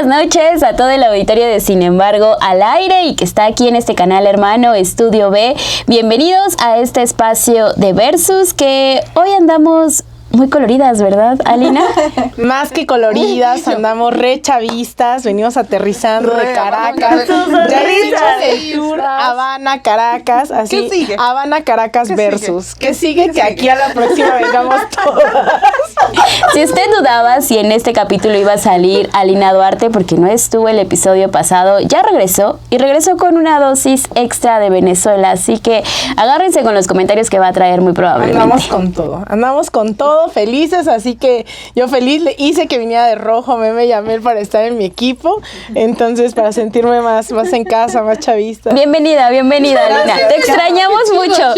noches a todo el auditorio de Sin Embargo al Aire y que está aquí en este canal hermano Estudio B. Bienvenidos a este espacio de Versus que hoy andamos muy coloridas, ¿verdad, Alina? Más que coloridas, andamos re chavistas, venimos aterrizando de Caracas. Ya hicimos el tour Habana, Caracas, así. ¿Qué sigue? Habana, Caracas versus. ¿Qué sigue? Que aquí a la próxima vengamos todas. Si usted dudaba si en este capítulo iba a salir Alina Duarte porque no estuvo el episodio pasado, ya regresó y regresó con una dosis extra de Venezuela, así que agárrense con los comentarios que va a traer muy probablemente. Andamos con todo, felices, así que yo feliz le hice que viniera de rojo, me llamé para estar en mi equipo, entonces para sentirme más en casa, más chavista. Bienvenida, Alina. Te extrañamos mucho.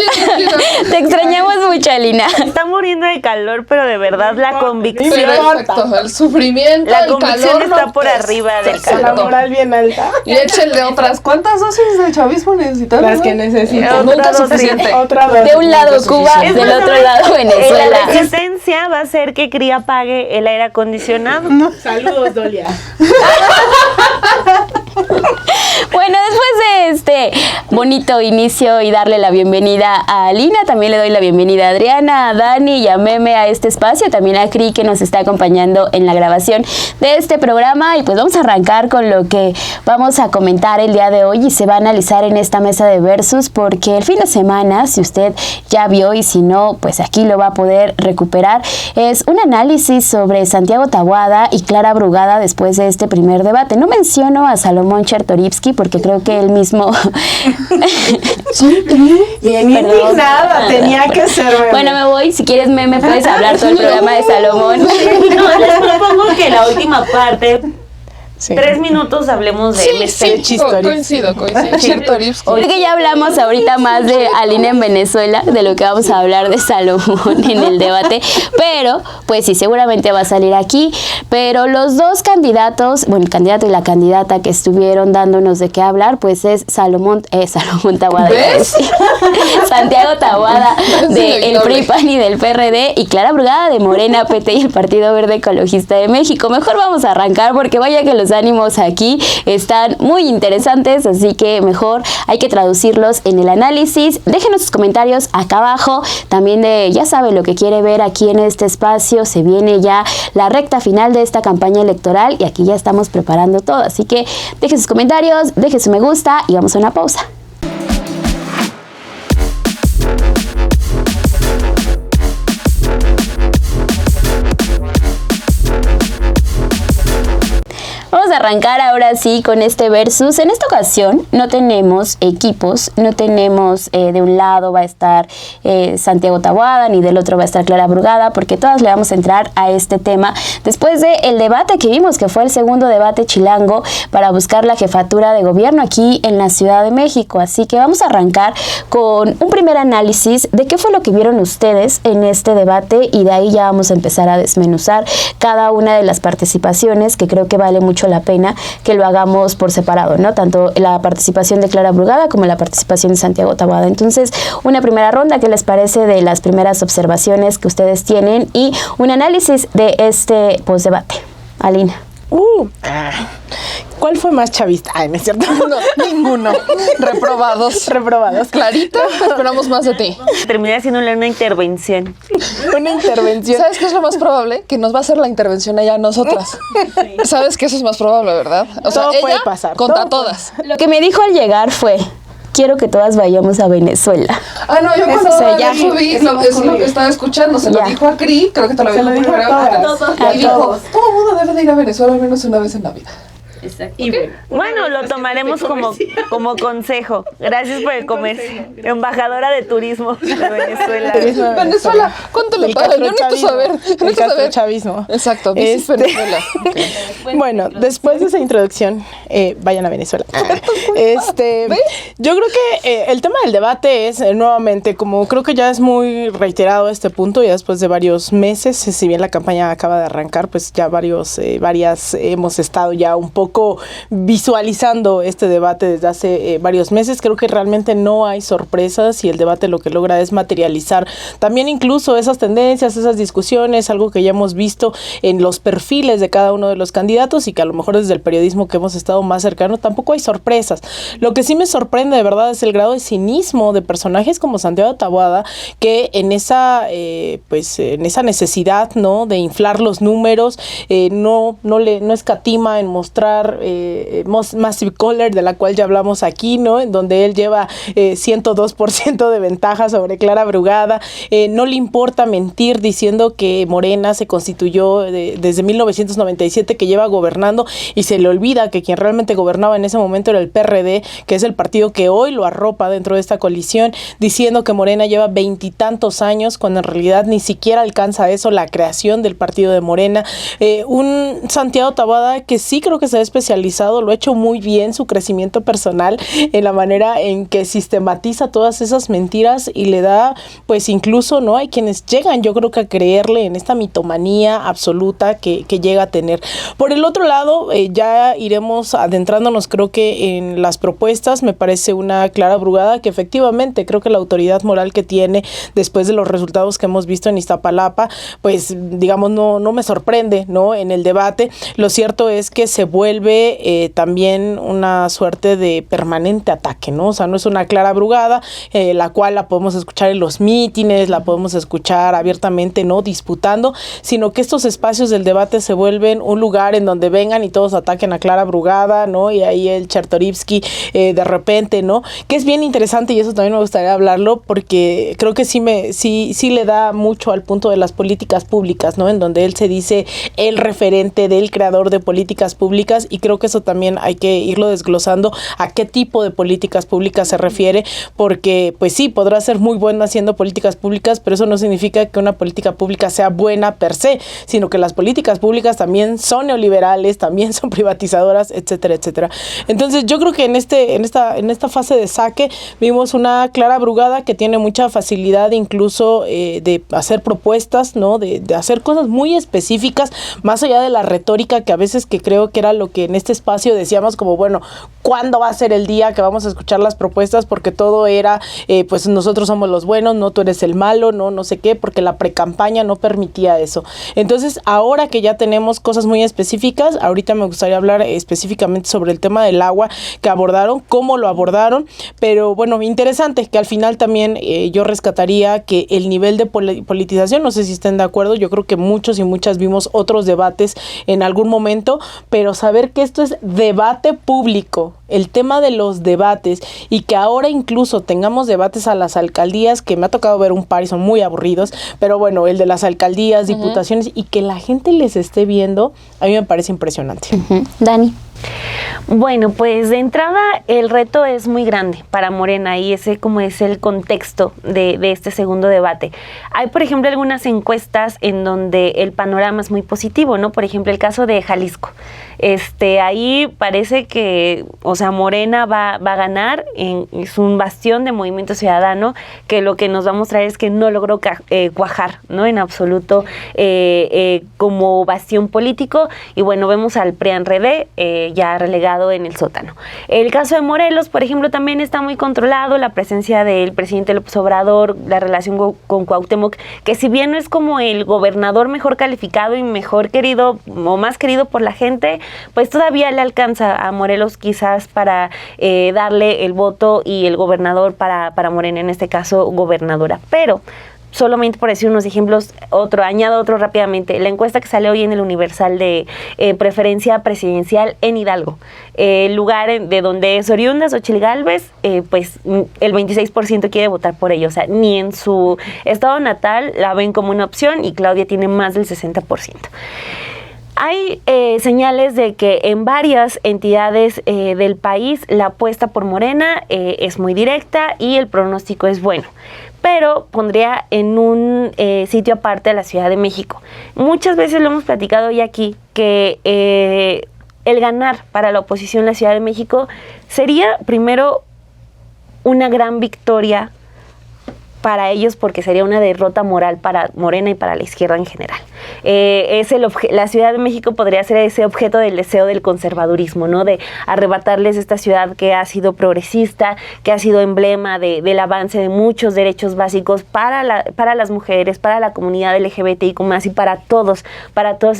Te extrañamos mucho, Alina. Está muriendo de calor, pero de verdad la convicción. Pero exacto, el sufrimiento, La el convicción calor está no por pesa. arriba del Exacto. La calor. moral bien alta. Y échenle otras. ¿Cuántas dosis de chavismo necesitan? Las que necesito. Nunca dosis. suficiente. Otra vez. De un lado Cuba, suficiente. del otro lado Venezuela. La resistencia va a hacer que Cría apague el aire acondicionado. Saludos, Dolia. Bueno, después de este bonito inicio y darle la bienvenida a Alina, también le doy la bienvenida a Adriana, a Dani y a Meme a este espacio, también a Cri que nos está acompañando en la grabación de este programa y pues vamos a arrancar con lo que vamos a comentar el día de hoy y se va a analizar en esta mesa de Versus porque el fin de semana, si usted ya vio y si no, pues aquí lo va a poder recuperar, es un análisis sobre Santiago Taboada y Clara Brugada después de este primer debate. No menciono a Salomón Chertorivsky porque creo que él mismo... Bien indignada, tenía que ser. Bueno, me voy. Si quieres, Meme, puedes hablar todo el programa de Salomón. No, les propongo que la última parte, Sí. 3 minutos, hablemos de él. Coincido. Chertorivsky. Creo que ya hablamos ahorita más de Alina en Venezuela, de lo que vamos a hablar de Salomón en el debate, pero pues sí, seguramente va a salir aquí, pero los dos candidatos, bueno, el candidato y la candidata que estuvieron dándonos de qué hablar, pues es Salomón Taboada. ¿Ves? Santiago Taboada del PRI, PAN y del PRD y Clara Brugada de Morena, PT y el Partido Verde Ecologista de México. Mejor vamos a arrancar porque vaya que los ánimos aquí están muy interesantes, así que mejor hay que traducirlos en el análisis. Déjenos sus comentarios acá abajo, también ya sabe lo que quiere ver aquí en este espacio. Se viene ya la recta final de esta campaña electoral y aquí ya estamos preparando todo, así que deje sus comentarios, deje su me gusta y vamos a una pausa. Vamos a arrancar ahora sí con este versus. En esta ocasión no tenemos equipos, no tenemos de un lado va a estar Santiago Taboada ni del otro va a estar Clara Brugada, porque todas le vamos a entrar a este tema después del debate que vimos, que fue el segundo debate chilango para buscar la jefatura de gobierno aquí en la Ciudad de México. Así que vamos a arrancar con un primer análisis de qué fue lo que vieron ustedes en este debate y de ahí ya vamos a empezar a desmenuzar cada una de las participaciones, que creo que vale mucho la pena que lo hagamos por separado, ¿no? Tanto la participación de Clara Brugada como la participación de Santiago Taboada. Entonces, una primera ronda, ¿qué les parece de las primeras observaciones que ustedes tienen y un análisis de este postdebate? Alina. ¿Cuál fue más chavista? Ay, no es cierto. Ninguno. Reprobados. Clarita, esperamos más de ti. Terminé haciéndole una intervención. Una intervención. ¿Sabes qué es lo más probable? Que nos va a hacer la intervención ella a nosotras. ¿Sabes que eso es más probable, verdad? O sea, Todo ella puede pasar, contra todo todas. Lo que me dijo al llegar fue: quiero que todas vayamos a Venezuela. Ah, no, yo Eso, cuando o sea, lo ya. subí, Eso es lo que estaba escuchando, se lo Ya. dijo a Cri, creo que te lo Se lo dijo dijo a todas. A y dijo, todos. todo el mundo debe de ir a Venezuela al menos una vez en la vida. Y Bueno, lo tomaremos como consejo. Gracias por el comercio. Embajadora de turismo de Venezuela. Venezuela, ¿cuánto le pagan? Yo necesito saber. El castrochavismo. Exacto, Visit Venezuela. Okay. Bueno, después de esa introducción, vayan a Venezuela. Yo creo que el tema del debate es, nuevamente, como creo que ya es muy reiterado este punto, ya después de varios meses, si bien la campaña acaba de arrancar, pues ya varias hemos estado ya un poco poco visualizando este debate desde hace varios meses. Creo que realmente no hay sorpresas y el debate lo que logra es materializar también incluso esas tendencias, esas discusiones, algo que ya hemos visto en los perfiles de cada uno de los candidatos y que a lo mejor desde el periodismo que hemos estado más cercano tampoco hay sorpresas. Lo que sí me sorprende de verdad es el grado de cinismo de personajes como Santiago Taboada, que en esa en esa necesidad, ¿no?, de inflar los números, no escatima en mostrar Massive Caller, de la cual ya hablamos aquí, ¿no?, en donde él lleva 102% de ventaja sobre Clara Brugada. No le importa mentir diciendo que Morena se constituyó desde 1997, que lleva gobernando, y se le olvida que quien realmente gobernaba en ese momento era el PRD, que es el partido que hoy lo arropa dentro de esta coalición, diciendo que Morena lleva 20 y tantos años, cuando en realidad ni siquiera alcanza eso, la creación del partido de Morena. Un Santiago Taboada que sí creo que se ha especializado, lo ha hecho muy bien, su crecimiento personal, en la manera en que sistematiza todas esas mentiras y le da, pues incluso, ¿no?, hay quienes llegan, yo creo que a creerle en esta mitomanía absoluta que llega a tener. Por el otro lado, ya iremos adentrándonos, creo que en las propuestas. Me parece una Clara Brugada que efectivamente creo que la autoridad moral que tiene después de los resultados que hemos visto en Iztapalapa, pues digamos no me sorprende, ¿no?, en el debate. Lo cierto es que se vuelve también una suerte de permanente ataque, ¿no? O sea, no es una Clara Brugada, la cual la podemos escuchar en los mítines, la podemos escuchar abiertamente, ¿no?, disputando, sino que estos espacios del debate se vuelven un lugar en donde vengan y todos ataquen a Clara Brugada, ¿no? Y ahí el Chertorivsky de repente, ¿no? Que es bien interesante y eso también me gustaría hablarlo porque creo que sí le da mucho al punto de las políticas públicas, ¿no? En donde él se dice el referente del creador de políticas públicas, y creo que eso también hay que irlo desglosando a qué tipo de políticas públicas se refiere, porque pues sí, podrá ser muy bueno haciendo políticas públicas, pero eso no significa que una política pública sea buena per se, sino que las políticas públicas también son neoliberales, también son privatizadoras, etcétera, etcétera. Entonces yo creo que en esta fase de saque vimos una Clara Brugada que tiene mucha facilidad incluso de hacer propuestas, ¿no?, de hacer cosas muy específicas, más allá de la retórica que a veces que creo que era lo que en este espacio decíamos como, bueno, ¿cuándo va a ser el día que vamos a escuchar las propuestas? Porque todo era, pues nosotros somos los buenos, no, tú eres el malo, no sé qué, porque la precampaña no permitía eso. Entonces, ahora que ya tenemos cosas muy específicas, ahorita me gustaría hablar específicamente sobre el tema del agua que abordaron, cómo lo abordaron, pero bueno, interesante que al final también yo rescataría que el nivel de politización, no sé si estén de acuerdo, yo creo que muchos y muchas vimos otros debates en algún momento, pero saber que esto es debate público, el tema de los debates, y que ahora incluso tengamos debates a las alcaldías, que me ha tocado ver un par y son muy aburridos, pero bueno, el de las alcaldías, diputaciones, y que la gente les esté viendo, a mí me parece impresionante. Dani. Bueno, pues de entrada el reto es muy grande para Morena y ese como es el contexto de este segundo debate. Hay, por ejemplo, algunas encuestas en donde el panorama es muy positivo, ¿no? Por ejemplo, el caso de Jalisco. Ahí parece que, o sea, Morena va a ganar, es un bastión de Movimiento Ciudadano que lo que nos va a mostrar es que no logró cuajar, ¿no? En absoluto como bastión político, y bueno, vemos al PRIAN-RD ya relegado en el sótano. El caso de Morelos, por ejemplo, también está muy controlado, la presencia del presidente López Obrador, la relación con Cuauhtémoc, que si bien no es como el gobernador mejor calificado y mejor querido o más querido por la gente, pues todavía le alcanza a Morelos quizás para darle el voto y el gobernador para Morena, en este caso gobernadora. Pero solamente por decir unos ejemplos, añado otro rápidamente. La encuesta que sale hoy en el Universal de preferencia presidencial en Hidalgo, el lugar de donde es oriunda Xochitl Gálvez, pues el 26% quiere votar por ella. O sea, ni en su estado natal la ven como una opción, y Claudia tiene más del 60%. Hay señales de que en varias entidades del país la apuesta por Morena es muy directa y el pronóstico es bueno. Pero pondría en un sitio aparte a la Ciudad de México. Muchas veces lo hemos platicado ya aquí, que el ganar para la oposición en la Ciudad de México sería primero una gran victoria para ellos, porque sería una derrota moral para Morena y para la izquierda en general. La Ciudad de México podría ser ese objeto del deseo del conservadurismo, ¿no? De arrebatarles esta ciudad que ha sido progresista, que ha sido emblema del avance de muchos derechos básicos para las mujeres, para la comunidad LGBTI, como así para todos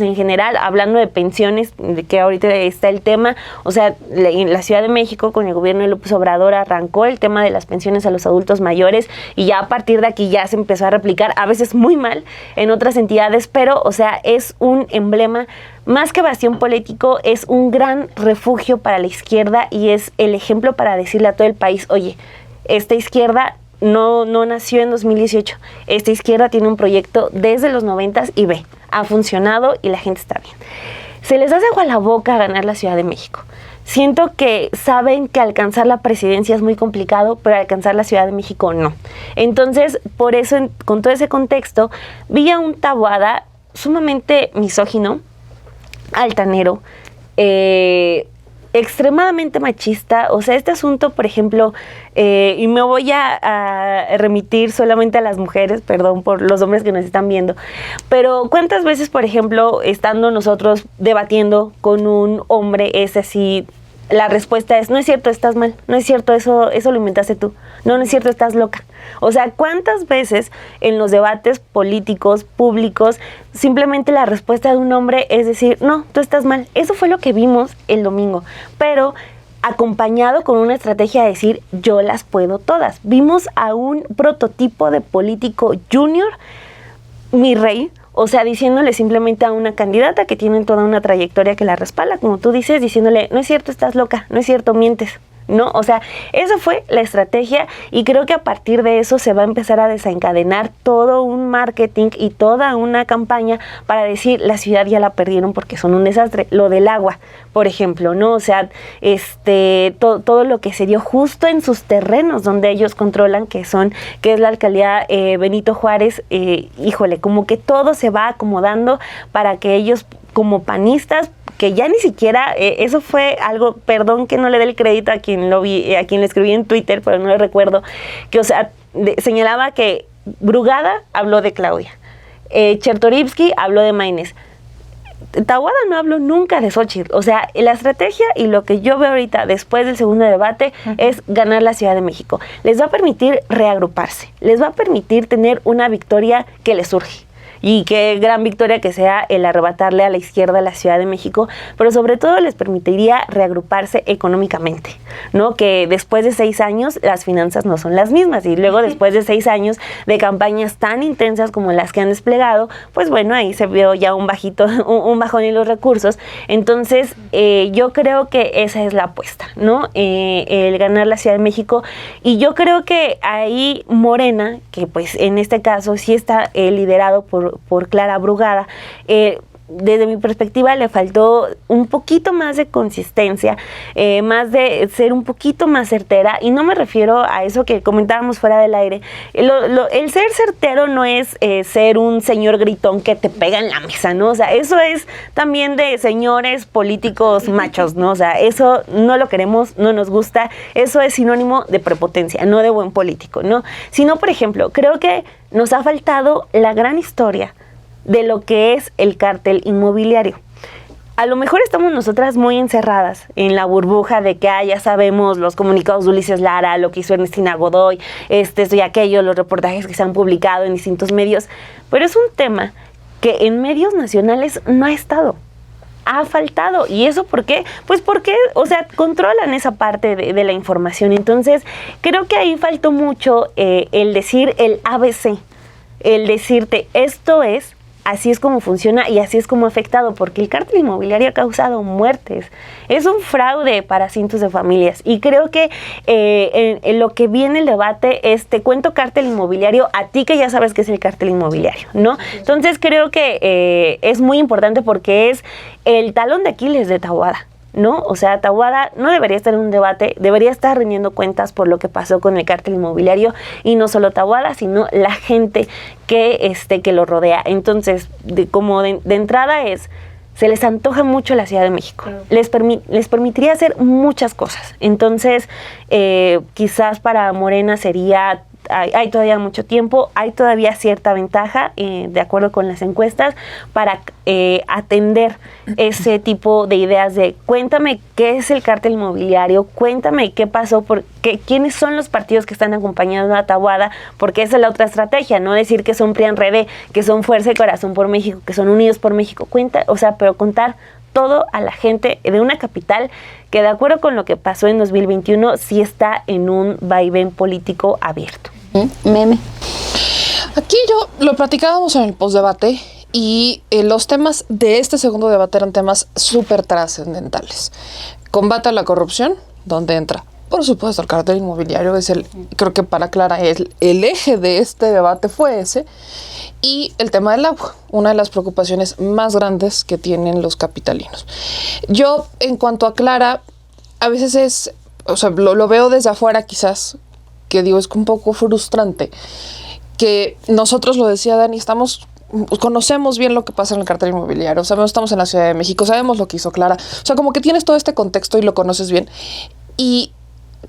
en general. Hablando de pensiones, de que ahorita está el tema, o sea, en la Ciudad de México con el gobierno de López Obrador arrancó el tema de las pensiones a los adultos mayores y ya a partir de aquí ya se empezó a replicar, a veces muy mal en otras entidades, pero, o sea, es un emblema, más que bastión político, es un gran refugio para la izquierda y es el ejemplo para decirle a todo el país, oye, esta izquierda no nació en 2018, esta izquierda tiene un proyecto desde los 90s y ha funcionado y la gente está bien. Se les hace agua a la boca ganar la Ciudad de México. Siento que saben que alcanzar la presidencia es muy complicado, pero alcanzar la Ciudad de México no. Entonces, por eso, con todo ese contexto, vi a un Taboada sumamente misógino, altanero, extremadamente machista. O sea, este asunto, por ejemplo, y me voy a remitir solamente a las mujeres, perdón por los hombres que nos están viendo, pero ¿cuántas veces, por ejemplo, estando nosotros debatiendo con un hombre, es así, la respuesta es, no es cierto, estás mal, no es cierto, eso lo inventaste tú, no es cierto, estás loca? O sea, ¿cuántas veces en los debates políticos, públicos, simplemente la respuesta de un hombre es decir, no, tú estás mal? Eso fue lo que vimos el domingo, pero acompañado con una estrategia de decir, yo las puedo todas. Vimos a un prototipo de político junior, mi rey, o sea, diciéndole simplemente a una candidata que tiene toda una trayectoria que la respalda, como tú dices, diciéndole, no es cierto, estás loca, no es cierto, mientes, ¿no? O sea, esa fue la estrategia y creo que a partir de eso se va a empezar a desencadenar todo un marketing y toda una campaña para decir, la ciudad ya la perdieron porque son un desastre. Lo del agua, por ejemplo, ¿no? O sea, todo lo que se dio justo en sus terrenos donde ellos controlan, que es la alcaldía Benito Juárez, híjole, como que todo se va acomodando para que ellos como panistas, que ya ni siquiera, eso fue algo, perdón que no le dé el crédito a quien lo vi, a quien le escribí en Twitter, pero no le recuerdo, que, o sea, señalaba que Brugada habló de Claudia, Chertorivsky habló de Maynes, Taboada no habló nunca de Xochitl. O sea, la estrategia y lo que yo veo ahorita después del segundo debate es ganar la Ciudad de México. Les va a permitir reagruparse, les va a permitir tener una victoria que les surge. Y qué gran victoria que sea el arrebatarle a la izquierda la Ciudad de México, pero sobre todo les permitiría reagruparse económicamente, ¿no? Que después de 6 años las finanzas no son las mismas y luego después de 6 años de campañas tan intensas como las que han desplegado, pues bueno, ahí se vio ya un bajón en los recursos. Entonces yo creo que esa es la apuesta, ¿no? El ganar la Ciudad de México, y yo creo que ahí Morena, que pues en este caso sí está liderado por Clara Brugada, desde mi perspectiva le faltó un poquito más de consistencia, más de ser un poquito más certera, y no me refiero a eso que comentábamos fuera del aire. El ser certero no es ser un señor gritón que te pega en la mesa, ¿no? O sea, eso es también de señores políticos machos, ¿no? O sea, eso no lo queremos, no nos gusta, eso es sinónimo de prepotencia, no de buen político, ¿no? Sino, por ejemplo, creo que nos ha faltado la gran historia de lo que es el cártel inmobiliario. A lo mejor estamos nosotras muy encerradas en la burbuja de que ya sabemos los comunicados de Ulises Lara, lo que hizo Ernestina Godoy, esto y aquello, los reportajes que se han publicado en distintos medios, pero es un tema que en medios nacionales no ha estado. Ha faltado. ¿Y eso por qué? Pues porque, o sea, controlan esa parte de la información. Entonces, creo que ahí faltó mucho el decir el ABC, el decirte esto es, así es como funciona y así es como ha afectado, porque el cártel inmobiliario ha causado muertes. Es un fraude para cientos de familias. Y creo que en lo que viene el debate es, te cuento cártel inmobiliario a ti que ya sabes qué es el cártel inmobiliario, ¿no? Entonces creo que es muy importante porque es el talón de Aquiles de Taboada, ¿no? O sea, Taboada no debería estar en un debate, debería estar rindiendo cuentas por lo que pasó con el cártel inmobiliario, y no solo Taboada, sino la gente que lo rodea. Entonces, de entrada se les antoja mucho la Ciudad de México. Les permitiría hacer muchas cosas. Entonces, quizás para Morena sería hay todavía mucho tiempo, hay todavía cierta ventaja, de acuerdo con las encuestas, para atender ese tipo de ideas de cuéntame qué es el cártel inmobiliario, cuéntame qué pasó, quiénes son los partidos que están acompañando a Taboada, porque esa es la otra estrategia, no decir que son PRI-PAN-RD, que son Fuerza y Corazón por México, que son Unidos por México, pero contar todo a la gente de una capital que, de acuerdo con lo que pasó en 2021, sí está en un vaivén político abierto. Meme. Aquí lo platicábamos en el postdebate y los temas de este segundo debate eran temas súper trascendentales. Combate a la corrupción, donde entra, por supuesto, el cártel inmobiliario. Creo que para Clara el eje de este debate fue ese. Y el tema del agua, una de las preocupaciones más grandes que tienen los capitalinos. Yo, en cuanto a Clara, a veces lo veo desde afuera quizás, que digo, es un poco frustrante, que nosotros, lo decía Dani, conocemos bien lo que pasa en el cártel inmobiliario, estamos en la Ciudad de México, sabemos lo que hizo Clara, como que tienes todo este contexto y lo conoces bien. Y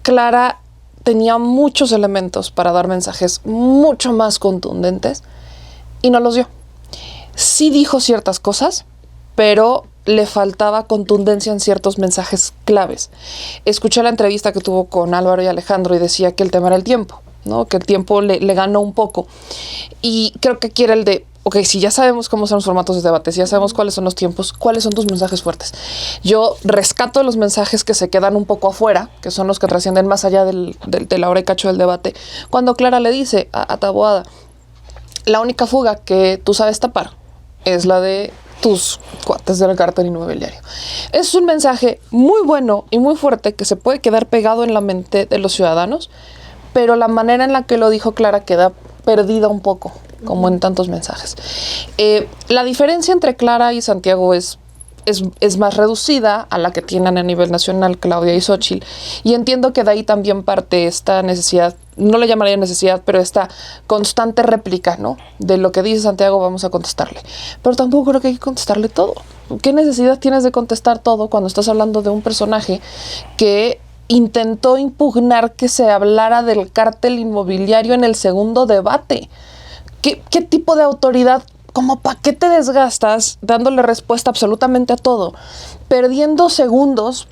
Clara tenía muchos elementos para dar mensajes mucho más contundentes, y no los dio. Sí dijo ciertas cosas, pero le faltaba contundencia en ciertos mensajes claves. Escuché la entrevista que tuvo con Álvaro y Alejandro y decía que el tema era el tiempo, ¿no? Que el tiempo le ganó un poco. Y creo que aquí era el de, si ya sabemos cómo son los formatos de debate, si ya sabemos cuáles son los tiempos, ¿cuáles son tus mensajes fuertes? Yo rescato los mensajes que se quedan un poco afuera, que son los que trascienden más allá de la hora y cacho del debate. Cuando Clara le dice a Taboada, la única fuga que tú sabes tapar es la de tus cuates del cártel inmobiliario. Es un mensaje muy bueno y muy fuerte que se puede quedar pegado en la mente de los ciudadanos, pero la manera en la que lo dijo Clara queda perdida un poco, como en tantos mensajes. La diferencia entre Clara y Santiago es más reducida a la que tienen a nivel nacional Claudia y Xóchitl, y entiendo que de ahí también parte esta necesidad, no le llamaría necesidad, pero esta constante réplica, ¿no? De lo que dice Santiago vamos a contestarle, pero tampoco creo que hay que contestarle todo. ¿Qué necesidad tienes de contestar todo cuando estás hablando de un personaje que intentó impugnar que se hablara del cártel inmobiliario en el segundo debate? ¿Qué tipo de autoridad? ¿Cómo para qué te desgastas dándole respuesta absolutamente a todo? Perdiendo segundos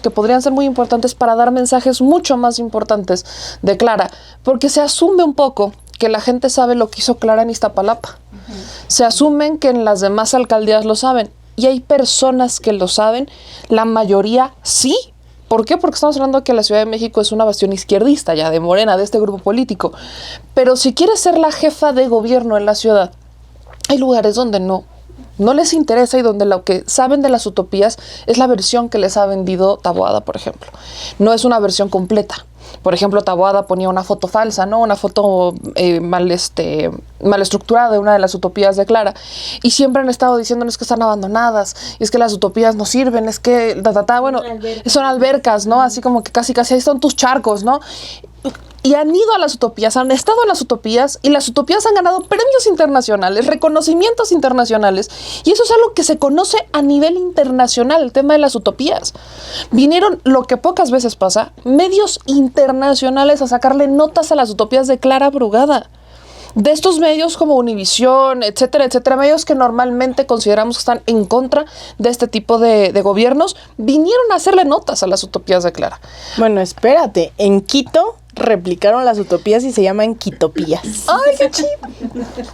que podrían ser muy importantes para dar mensajes mucho más importantes de Clara, porque se asume un poco que la gente sabe lo que hizo Clara en Iztapalapa. Se asumen que en las demás alcaldías lo saben, y hay personas que lo saben, la mayoría sí. ¿Por qué? Porque estamos hablando de que la Ciudad de México es una bastión izquierdista ya de Morena, de este grupo político. Pero si quieres ser la jefa de gobierno en la ciudad, hay lugares donde no les interesa y donde lo que saben de las utopías es la versión que les ha vendido Taboada, por ejemplo. No es una versión completa. Por ejemplo, Taboada ponía una foto falsa, ¿no? Una foto mal estructurada de una de las utopías de Clara. Y siempre han estado diciéndonos que están abandonadas, y es que las utopías no sirven, es que, son albercas, ¿no? Así como que casi ahí están tus charcos, ¿no? Y han ido a las utopías, han estado en las utopías, y las utopías han ganado premios internacionales, reconocimientos internacionales, y eso es algo que se conoce a nivel internacional, el tema de las utopías. Vinieron, lo que pocas veces pasa, medios internacionales a sacarle notas a las utopías de Clara Brugada. De estos medios como Univisión, etcétera, medios que normalmente consideramos que están en contra de este tipo de gobiernos, vinieron a hacerle notas a las utopías de Clara. Bueno, espérate, en Quito replicaron las utopías y se llaman Quitopías. ¡Ay, qué chido!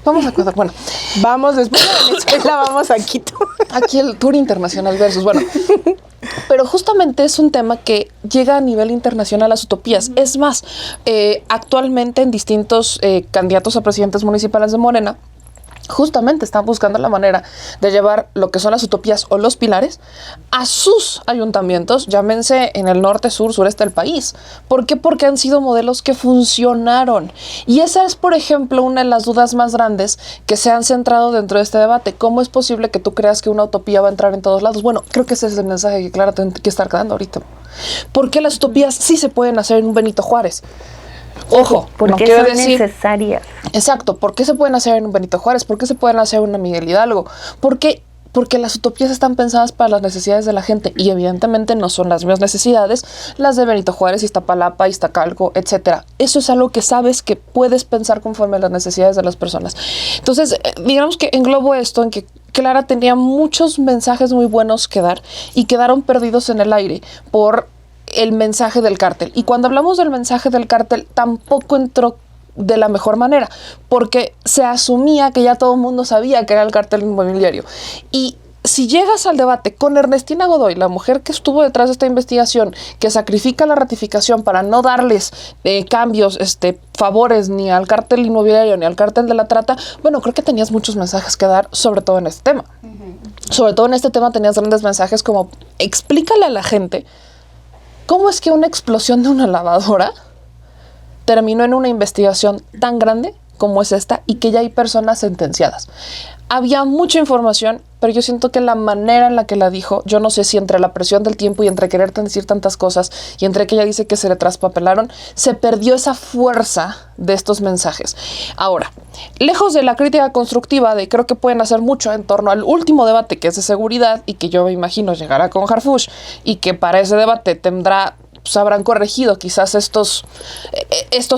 Vamos a contar, bueno. Vamos, después de Venezuela vamos a Quito. Aquí el tour internacional versus, bueno. Pero justamente es un tema que llega a nivel internacional, las utopías. Es más, actualmente en distintos candidatos a presidentes municipales de Morena, justamente están buscando la manera de llevar lo que son las utopías o los pilares a sus ayuntamientos, llámense en el norte, sur, sureste del país. ¿Por qué? Porque han sido modelos que funcionaron. Y esa es, por ejemplo, una de las dudas más grandes que se han centrado dentro de este debate. ¿Cómo es posible que tú creas que una utopía va a entrar en todos lados? Bueno, creo que ese es el mensaje que Clara tiene que estar dando ahorita. ¿Por qué las utopías sí se pueden hacer en un Benito Juárez? Ojo, porque no son decir, necesarias. Exacto, ¿por qué se pueden hacer en un Benito Juárez? ¿Por qué se pueden hacer en una Miguel Hidalgo? Porque porque las utopías están pensadas para las necesidades de la gente y evidentemente no son las mismas necesidades las de Benito Juárez, Iztapalapa, Iztacalco, etcétera. Eso es algo que sabes que puedes pensar conforme a las necesidades de las personas. Entonces, digamos que englobo esto en que Clara tenía muchos mensajes muy buenos que dar y quedaron perdidos en el aire por el mensaje del cártel. Y cuando hablamos del mensaje del cártel, tampoco entró de la mejor manera, porque se asumía que ya todo el mundo sabía que era el cártel inmobiliario. Y si llegas al debate con Ernestina Godoy, la mujer que estuvo detrás de esta investigación, que sacrifica la ratificación para no darles cambios, favores ni al cártel inmobiliario ni al cártel de la trata, bueno, creo que tenías muchos mensajes que dar, sobre todo en este tema. Sobre todo en este tema tenías grandes mensajes como, explícale a la gente cómo es que una explosión de una lavadora terminó en una investigación tan grande como es esta y que ya hay personas sentenciadas. Había mucha información, pero yo siento que la manera en la que la dijo, yo no sé si entre la presión del tiempo y entre querer decir tantas cosas y entre que ella dice que se le traspapelaron, se perdió esa fuerza de estos mensajes. Ahora, lejos de la crítica constructiva de creo que pueden hacer mucho en torno al último debate que es de seguridad y que yo me imagino llegará con Harfuch y que para ese debate tendrá, pues habrán corregido quizás estos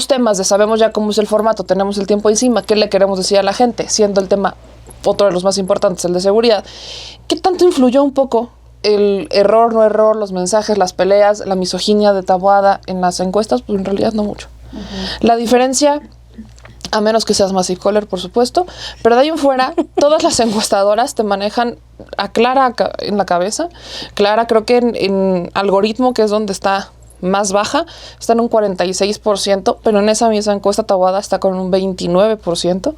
temas de sabemos ya cómo es el formato, tenemos el tiempo encima, qué le queremos decir a la gente, siendo el tema otro de los más importantes, el de seguridad. ¿Qué tanto influyó un poco el error, no error, los mensajes, las peleas, la misoginia de Taboada en las encuestas? Pues en realidad no mucho. La diferencia, a menos que seas Massive Caller, por supuesto, pero de ahí en fuera, todas las encuestadoras te manejan a Clara en la cabeza. Clara creo que en algoritmo, que es donde está más baja, está en un 46%, pero en esa misma encuesta Taboada está con un 29%.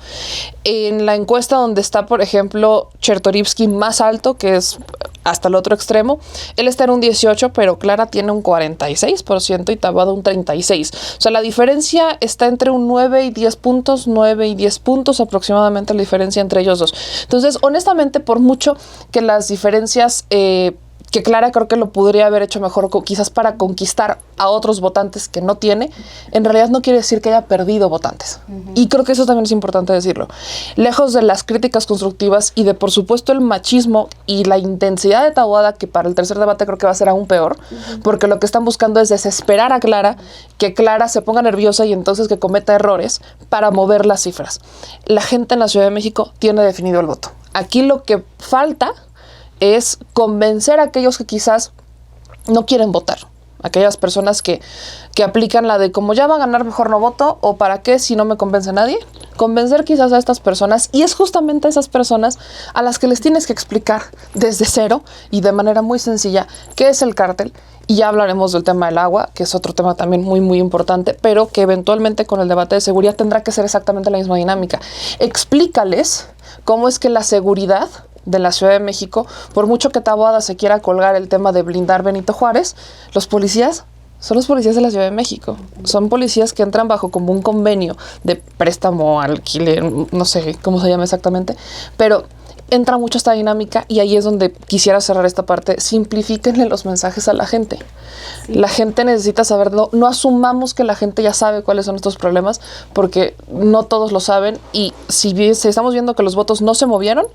En la encuesta donde está, por ejemplo, Chertorivsky más alto, que es hasta el otro extremo, él está en un 18%, pero Clara tiene un 46% y Taboada un 36%. O sea, la diferencia está entre un 9 y 10 puntos, 9 y 10 puntos aproximadamente la diferencia entre ellos dos. Entonces, honestamente, por mucho que las diferencias que Clara creo que lo podría haber hecho mejor, quizás para conquistar a otros votantes que no tiene, en realidad no quiere decir que haya perdido votantes. Y creo que eso también es importante decirlo. Lejos de las críticas constructivas y de, por supuesto, el machismo y la intensidad de Taboada, que para el tercer debate creo que va a ser aún peor, porque lo que están buscando es desesperar a Clara, que Clara se ponga nerviosa y entonces que cometa errores para mover las cifras. La gente en la Ciudad de México tiene definido el voto. Aquí lo que falta es convencer a aquellos que quizás no quieren votar, aquellas personas que aplican la de como ya va a ganar mejor no voto o para qué si no me convence nadie, convencer quizás a estas personas, y es justamente a esas personas a las que les tienes que explicar desde cero y de manera muy sencilla qué es el cártel. Y ya hablaremos del tema del agua, que es otro tema también muy, muy importante, pero que eventualmente con el debate de seguridad tendrá que ser exactamente la misma dinámica. Explícales cómo es que la seguridad de la Ciudad de México, por mucho que Taboada se quiera colgar el tema de blindar Benito Juárez, los policías son los policías de la Ciudad de México. Son policías que entran bajo como un convenio de préstamo, alquiler, no sé cómo se llama exactamente, pero entra mucho esta dinámica y ahí es donde quisiera cerrar esta parte. Simplifíquenle los mensajes a la gente. Sí. La gente necesita saberlo. No asumamos que la gente ya sabe cuáles son estos problemas, porque no todos lo saben, y si estamos viendo que los votos no se movieron,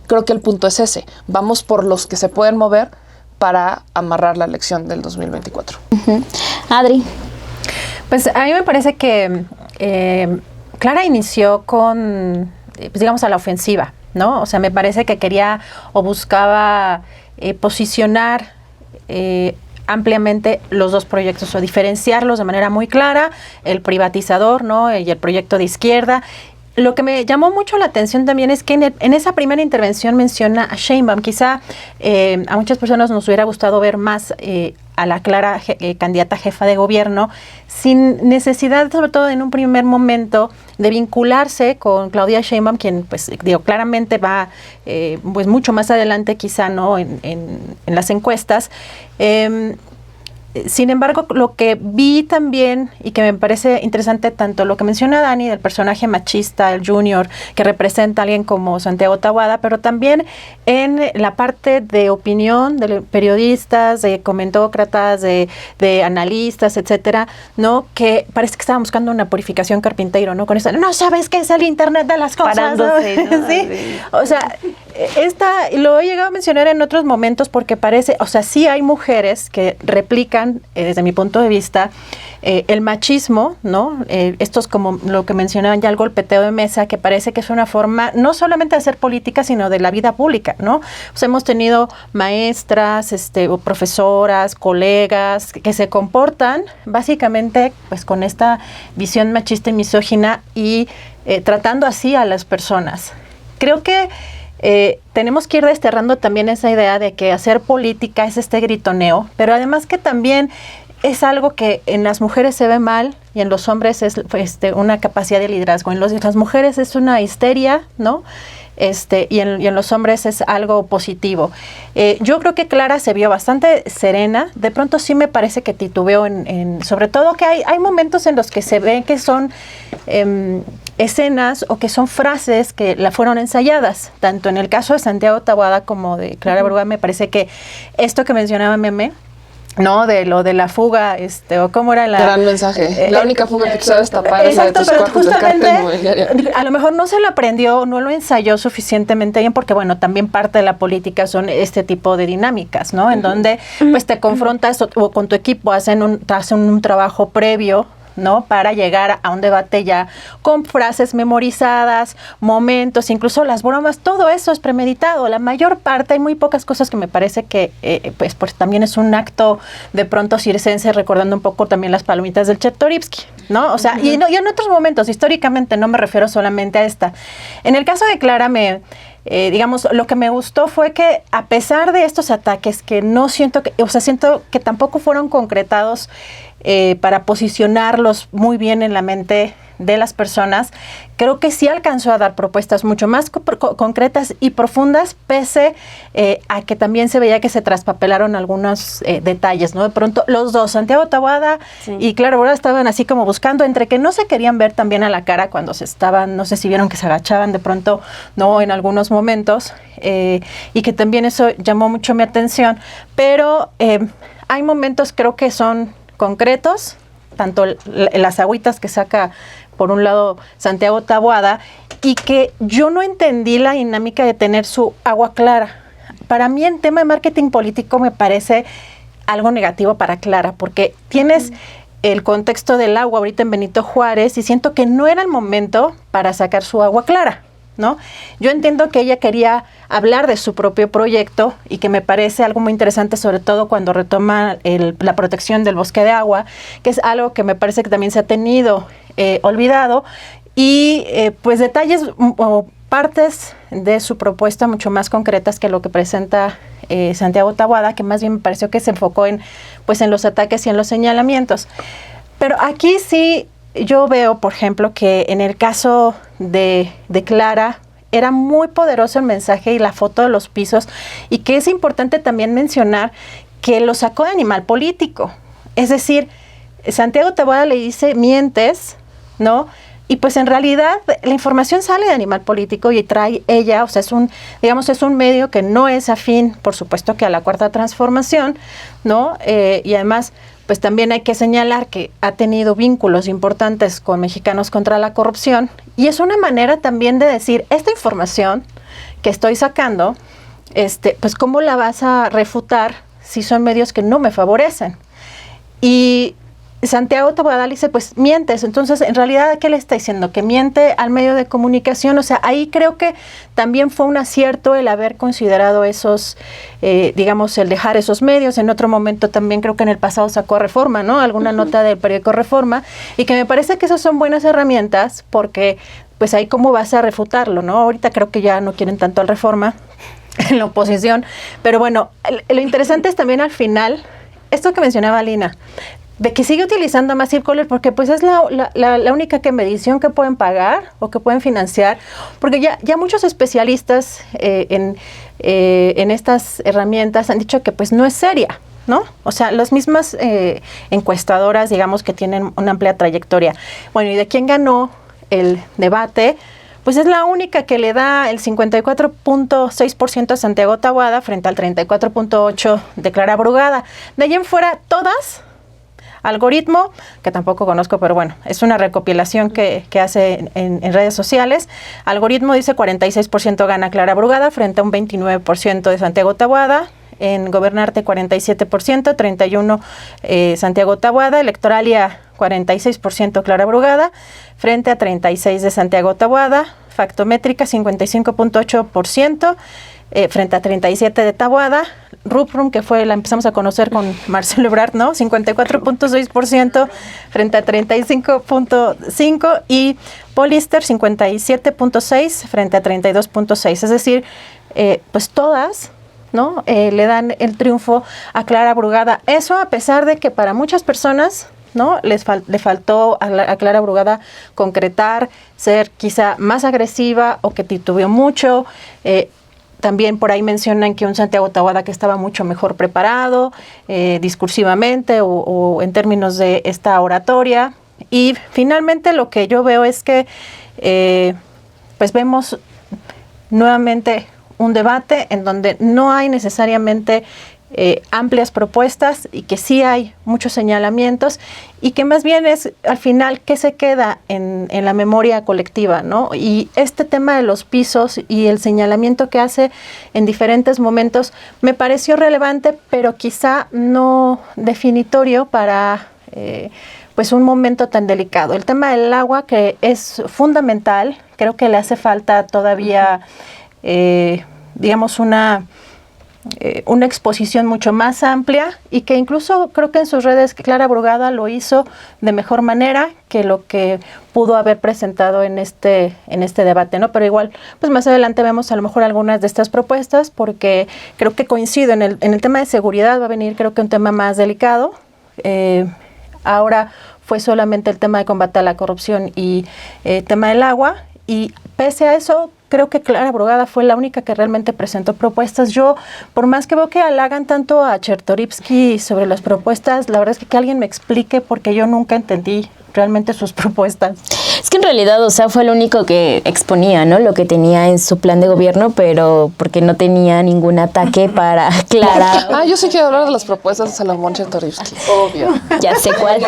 creo que el punto es ese. Vamos por los que se pueden mover para amarrar la elección del 2024. Adri. Pues a mí me parece que Clara inició con, pues digamos, a la ofensiva, ¿no? O sea, me parece que quería o buscaba posicionar ampliamente los dos proyectos o diferenciarlos de manera muy clara, el privatizador, ¿no? Y el proyecto de izquierda. Lo que me llamó mucho la atención también es que en esa primera intervención menciona a Sheinbaum. Quizá a muchas personas nos hubiera gustado ver más a la Clara candidata jefa de gobierno, sin necesidad, sobre todo en un primer momento, de vincularse con Claudia Sheinbaum, quien, pues, digo, claramente va pues mucho más adelante, quizá, ¿no? en las encuestas. Sin embargo, lo que vi también y que me parece interesante, tanto lo que menciona Dani del personaje machista, el junior, que representa a alguien como Santiago Taboada, pero también en la parte de opinión de periodistas, de comentócratas, de analistas, etcétera, ¿no? Que parece que estaban buscando una purificación Carpinteiro, ¿no? Con esto, no sabes qué es el Internet de las cosas. Parándose, ¿no? ¿Sí? O sea, lo he llegado a mencionar en otros momentos porque parece, o sea, sí hay mujeres que replican, desde mi punto de vista, el machismo, ¿no? Esto es como lo que mencionaban ya, el golpeteo de mesa, que parece que es una forma no solamente de hacer política, sino de la vida pública, ¿no? O sea, hemos tenido maestras, o profesoras, colegas, que se comportan básicamente pues con esta visión machista y misógina y tratando así a las personas. Creo que tenemos que ir desterrando también esa idea de que hacer política es este gritoneo, pero además que también es algo que en las mujeres se ve mal y en los hombres es una capacidad de liderazgo. En las mujeres es una histeria, ¿no? Y en los hombres es algo positivo. Yo creo que Clara se vio bastante serena. De pronto sí me parece que titubeó sobre todo que hay momentos en los que se ve que son escenas o que son frases que la fueron ensayadas. Tanto en el caso de Santiago Taboada como de Clara Brugada, me parece que esto que mencionaba Meme, ¿no? De lo de la fuga, o cómo era la... Gran mensaje. La única fuga que tú sabes tapar es la de tus cuartos del cartel inmobiliario. A lo mejor no se lo aprendió, no lo ensayó suficientemente bien, porque bueno, también parte de la política son este tipo de dinámicas, ¿no? En donde pues te confrontas o con tu equipo hacen un trabajo previo, ¿no? Para llegar a un debate ya con frases memorizadas, momentos, incluso las bromas, todo eso es premeditado. La mayor parte, hay muy pocas cosas que me parece que pues también es un acto de pronto circense, recordando un poco también las palomitas del Chertorivsky, ¿no? O sea, y en otros momentos, históricamente, no me refiero solamente a esta. En el caso de Clara, digamos, lo que me gustó fue que a pesar de estos ataques que no siento que tampoco fueron concretados para posicionarlos muy bien en la mente de las personas, creo que sí alcanzó a dar propuestas mucho más concretas y profundas, pese a que también se veía que se traspapelaron algunos detalles, ¿no? De pronto los dos, Santiago Taboada y Clara Brugada, estaban así como buscando, entre que no se querían ver también a la cara cuando se estaban, no sé si vieron que se agachaban de pronto, no, en algunos momentos, y que también eso llamó mucho mi atención, pero hay momentos, creo que son concretos, tanto las agüitas que saca por un lado Santiago Taboada, y que yo no entendí la dinámica de tener su agua clara. Para mí en tema de marketing político me parece algo negativo para Clara, porque tienes el contexto del agua ahorita en Benito Juárez y siento que no era el momento para sacar su agua clara, ¿no? Yo entiendo que ella quería hablar de su propio proyecto y que me parece algo muy interesante, sobre todo cuando retoma la protección del bosque de agua, que es algo que me parece que también se ha tenido olvidado, y pues detalles o partes de su propuesta mucho más concretas que lo que presenta Santiago Taboada, que más bien me pareció que se enfocó en los ataques y en los señalamientos. Pero aquí sí yo veo, por ejemplo, que en el caso de Clara era muy poderoso el mensaje y la foto de los pisos, y que es importante también mencionar que lo sacó de Animal Político. Es decir, Santiago Taboada le dice, mientes, ¿no? Y pues en realidad la información sale de Animal Político y trae ella, o sea, es un medio que no es afín, por supuesto, que a la Cuarta Transformación, ¿no? Y además, pues también hay que señalar que ha tenido vínculos importantes con Mexicanos contra la Corrupción, y es una manera también de decir, esta información que estoy sacando, pues ¿cómo la vas a refutar si son medios que no me favorecen? Y Santiago Taboada dice, pues mientes. Entonces, en realidad, ¿qué le está diciendo? Que miente al medio de comunicación. O sea, ahí creo que también fue un acierto el haber considerado esos, digamos, el dejar esos medios. En otro momento también creo que en el pasado sacó Reforma, ¿no? Alguna nota del periódico Reforma, y que me parece que esas son buenas herramientas, porque pues ahí cómo vas a refutarlo, ¿no? Ahorita creo que ya no quieren tanto al Reforma en la oposición. Pero bueno, lo interesante es también al final, esto que mencionaba Lina, de que sigue utilizando a Massive Caller, porque pues es la única medición que pueden pagar o que pueden financiar, porque ya muchos especialistas en estas herramientas han dicho que pues no es seria, ¿no? O sea, las mismas encuestadoras, digamos, que tienen una amplia trayectoria. Bueno, ¿y de quién ganó el debate? Pues es la única que le da el 54.6% a Santiago Taboada frente al 34.8% de Clara Brugada. De ahí en fuera, todas Algoritmo, que tampoco conozco, pero bueno, es una recopilación que hace en redes sociales. Algoritmo dice 46% gana Clara Brugada frente a un 29% de Santiago Taboada. En Gobernarte 47%, 31% Santiago Taboada. Electoralia 46% Clara Brugada frente a 36% de Santiago Taboada. Factométrica 55.8% frente a 37% de Taboada. Ruprum, que la empezamos a conocer con Marcelo Ebrard, ¿no? 54.6% frente a 35.5%, y Polister 57.6% frente a 32.6%. Es decir, pues todas, ¿no? Le dan el triunfo a Clara Brugada. Eso a pesar de que para muchas personas, ¿no? Le faltó a Clara Brugada concretar, ser quizá más agresiva o que titubeó mucho. También por ahí mencionan que un Santiago Taboada que estaba mucho mejor preparado discursivamente o en términos de esta oratoria. Y finalmente lo que yo veo es que pues vemos nuevamente un debate en donde no hay necesariamente amplias propuestas y que sí hay muchos señalamientos y que más bien es al final qué se queda en la memoria colectiva, ¿no? Y este tema de los pisos y el señalamiento que hace en diferentes momentos me pareció relevante, pero quizá no definitorio para pues un momento tan delicado. El tema del agua, que es fundamental, creo que le hace falta todavía digamos una exposición mucho más amplia y que incluso creo que en sus redes Clara Brugada lo hizo de mejor manera que lo que pudo haber presentado en este debate, ¿no? Pero igual, pues más adelante vemos a lo mejor algunas de estas propuestas porque creo que coincido en el tema de seguridad. Va a venir creo que un tema más delicado. Ahora fue solamente el tema de combate a la corrupción y tema del agua, y pese a eso creo que Clara Brugada fue la única que realmente presentó propuestas. Yo, por más que veo que halagan tanto a Chertorivsky sobre las propuestas, la verdad es que alguien me explique porque yo nunca entendí realmente sus propuestas. Es que en realidad, o sea, fue lo único que exponía, ¿no? Lo que tenía en su plan de gobierno, pero porque no tenía ningún ataque para Clara. Yo sí quiero hablar de las propuestas de Salomón Chertorivsky. Obvio. Ya sé cuál.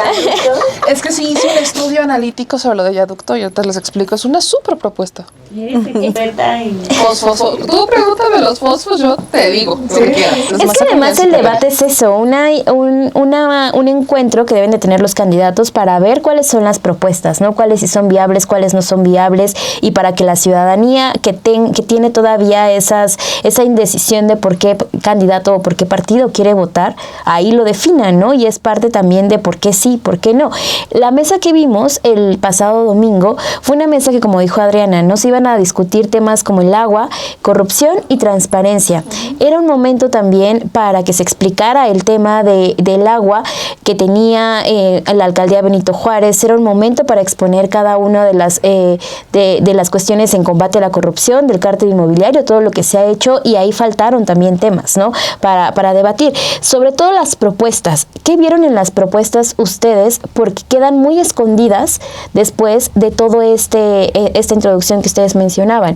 Es que sí hice un estudio analítico sobre lo de Yaducto y ahorita les explico. Es una súper propuesta. Eres experta en... Fosfo. Tú pregúntame los fosfos, yo te digo lo que quieras. Es que además el debate es eso, un encuentro que deben de tener los candidatos para ver cuáles son las propuestas, ¿no? Cuáles sí son viables, cuáles no son viables, y para que la ciudadanía que tiene todavía esa indecisión de por qué candidato o por qué partido quiere votar, ahí lo definan, ¿no? Y es parte también de por qué sí, por qué no. La mesa que vimos el pasado domingo fue una mesa que, como dijo Adriana, no se iban a discutir temas como el agua, corrupción y transparencia. Era un momento también para que se explicara el tema del agua que tenía la alcaldía Benito Juárez. Era un momento para exponer cada una de las cuestiones en combate a la corrupción, del cártel inmobiliario, todo lo que se ha hecho, y ahí faltaron también temas, ¿no? Para debatir. Sobre todo las propuestas. ¿Qué vieron en las propuestas ustedes? Porque quedan muy escondidas después de todo esta introducción que ustedes mencionaban.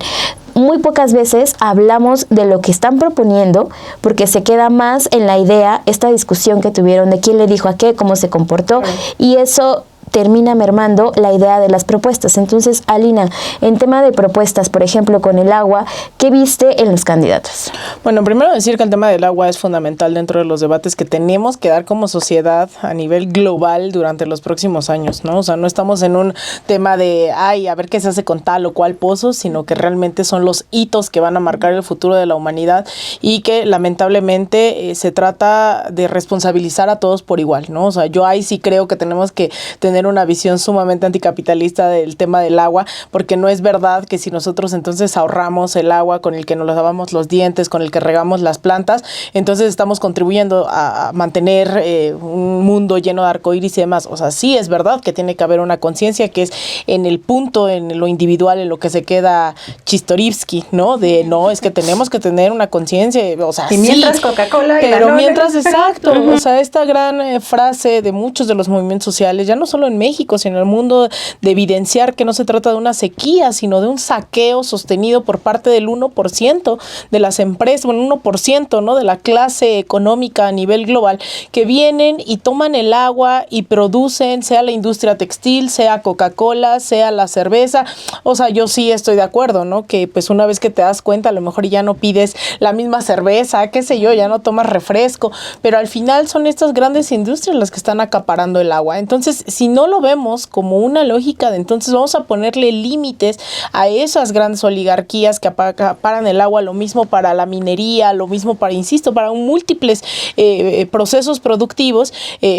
Muy pocas veces hablamos de lo que están proponiendo porque se queda más en la idea, esta discusión que tuvieron de quién le dijo a qué, cómo se comportó, y eso termina mermando la idea de las propuestas. Entonces, Alina, en tema de propuestas, por ejemplo, con el agua, ¿qué viste en los candidatos? Bueno, primero decir que el tema del agua es fundamental dentro de los debates que tenemos que dar como sociedad a nivel global durante los próximos años, ¿no? O sea, no estamos en un tema de, a ver qué se hace con tal o cual pozo, sino que realmente son los hitos que van a marcar el futuro de la humanidad y que lamentablemente se trata de responsabilizar a todos por igual, ¿no? O sea, yo ahí sí creo que tenemos que tener una visión sumamente anticapitalista del tema del agua, porque no es verdad que si nosotros entonces ahorramos el agua con el que nos lavamos los dientes, con el que regamos las plantas, entonces estamos contribuyendo a mantener un mundo lleno de arcoíris y demás. O sea, sí es verdad que tiene que haber una conciencia que es en el punto, en lo individual, en lo que se queda Chertorivsky, ¿no? De no, es que tenemos que tener una conciencia, o sea, y mientras sí, Coca-Cola y pero Danone. Mientras, exacto, o sea, esta gran frase de muchos de los movimientos sociales, ya no solo en México, sino en el mundo, de evidenciar que no se trata de una sequía, sino de un saqueo sostenido por parte del 1% de las empresas, bueno, 1%, ¿no?, de la clase económica a nivel global, que vienen y toman el agua y producen, sea la industria textil, sea Coca-Cola, sea la cerveza. O sea, yo sí estoy de acuerdo, ¿no?, que pues una vez que te das cuenta, a lo mejor ya no pides la misma cerveza, qué sé yo, ya no tomas refresco, pero al final son estas grandes industrias las que están acaparando el agua. Entonces, si no lo vemos como una lógica de entonces vamos a ponerle límites a esas grandes oligarquías que acaparan el agua, lo mismo para la minería, lo mismo para, insisto, para múltiples procesos productivos,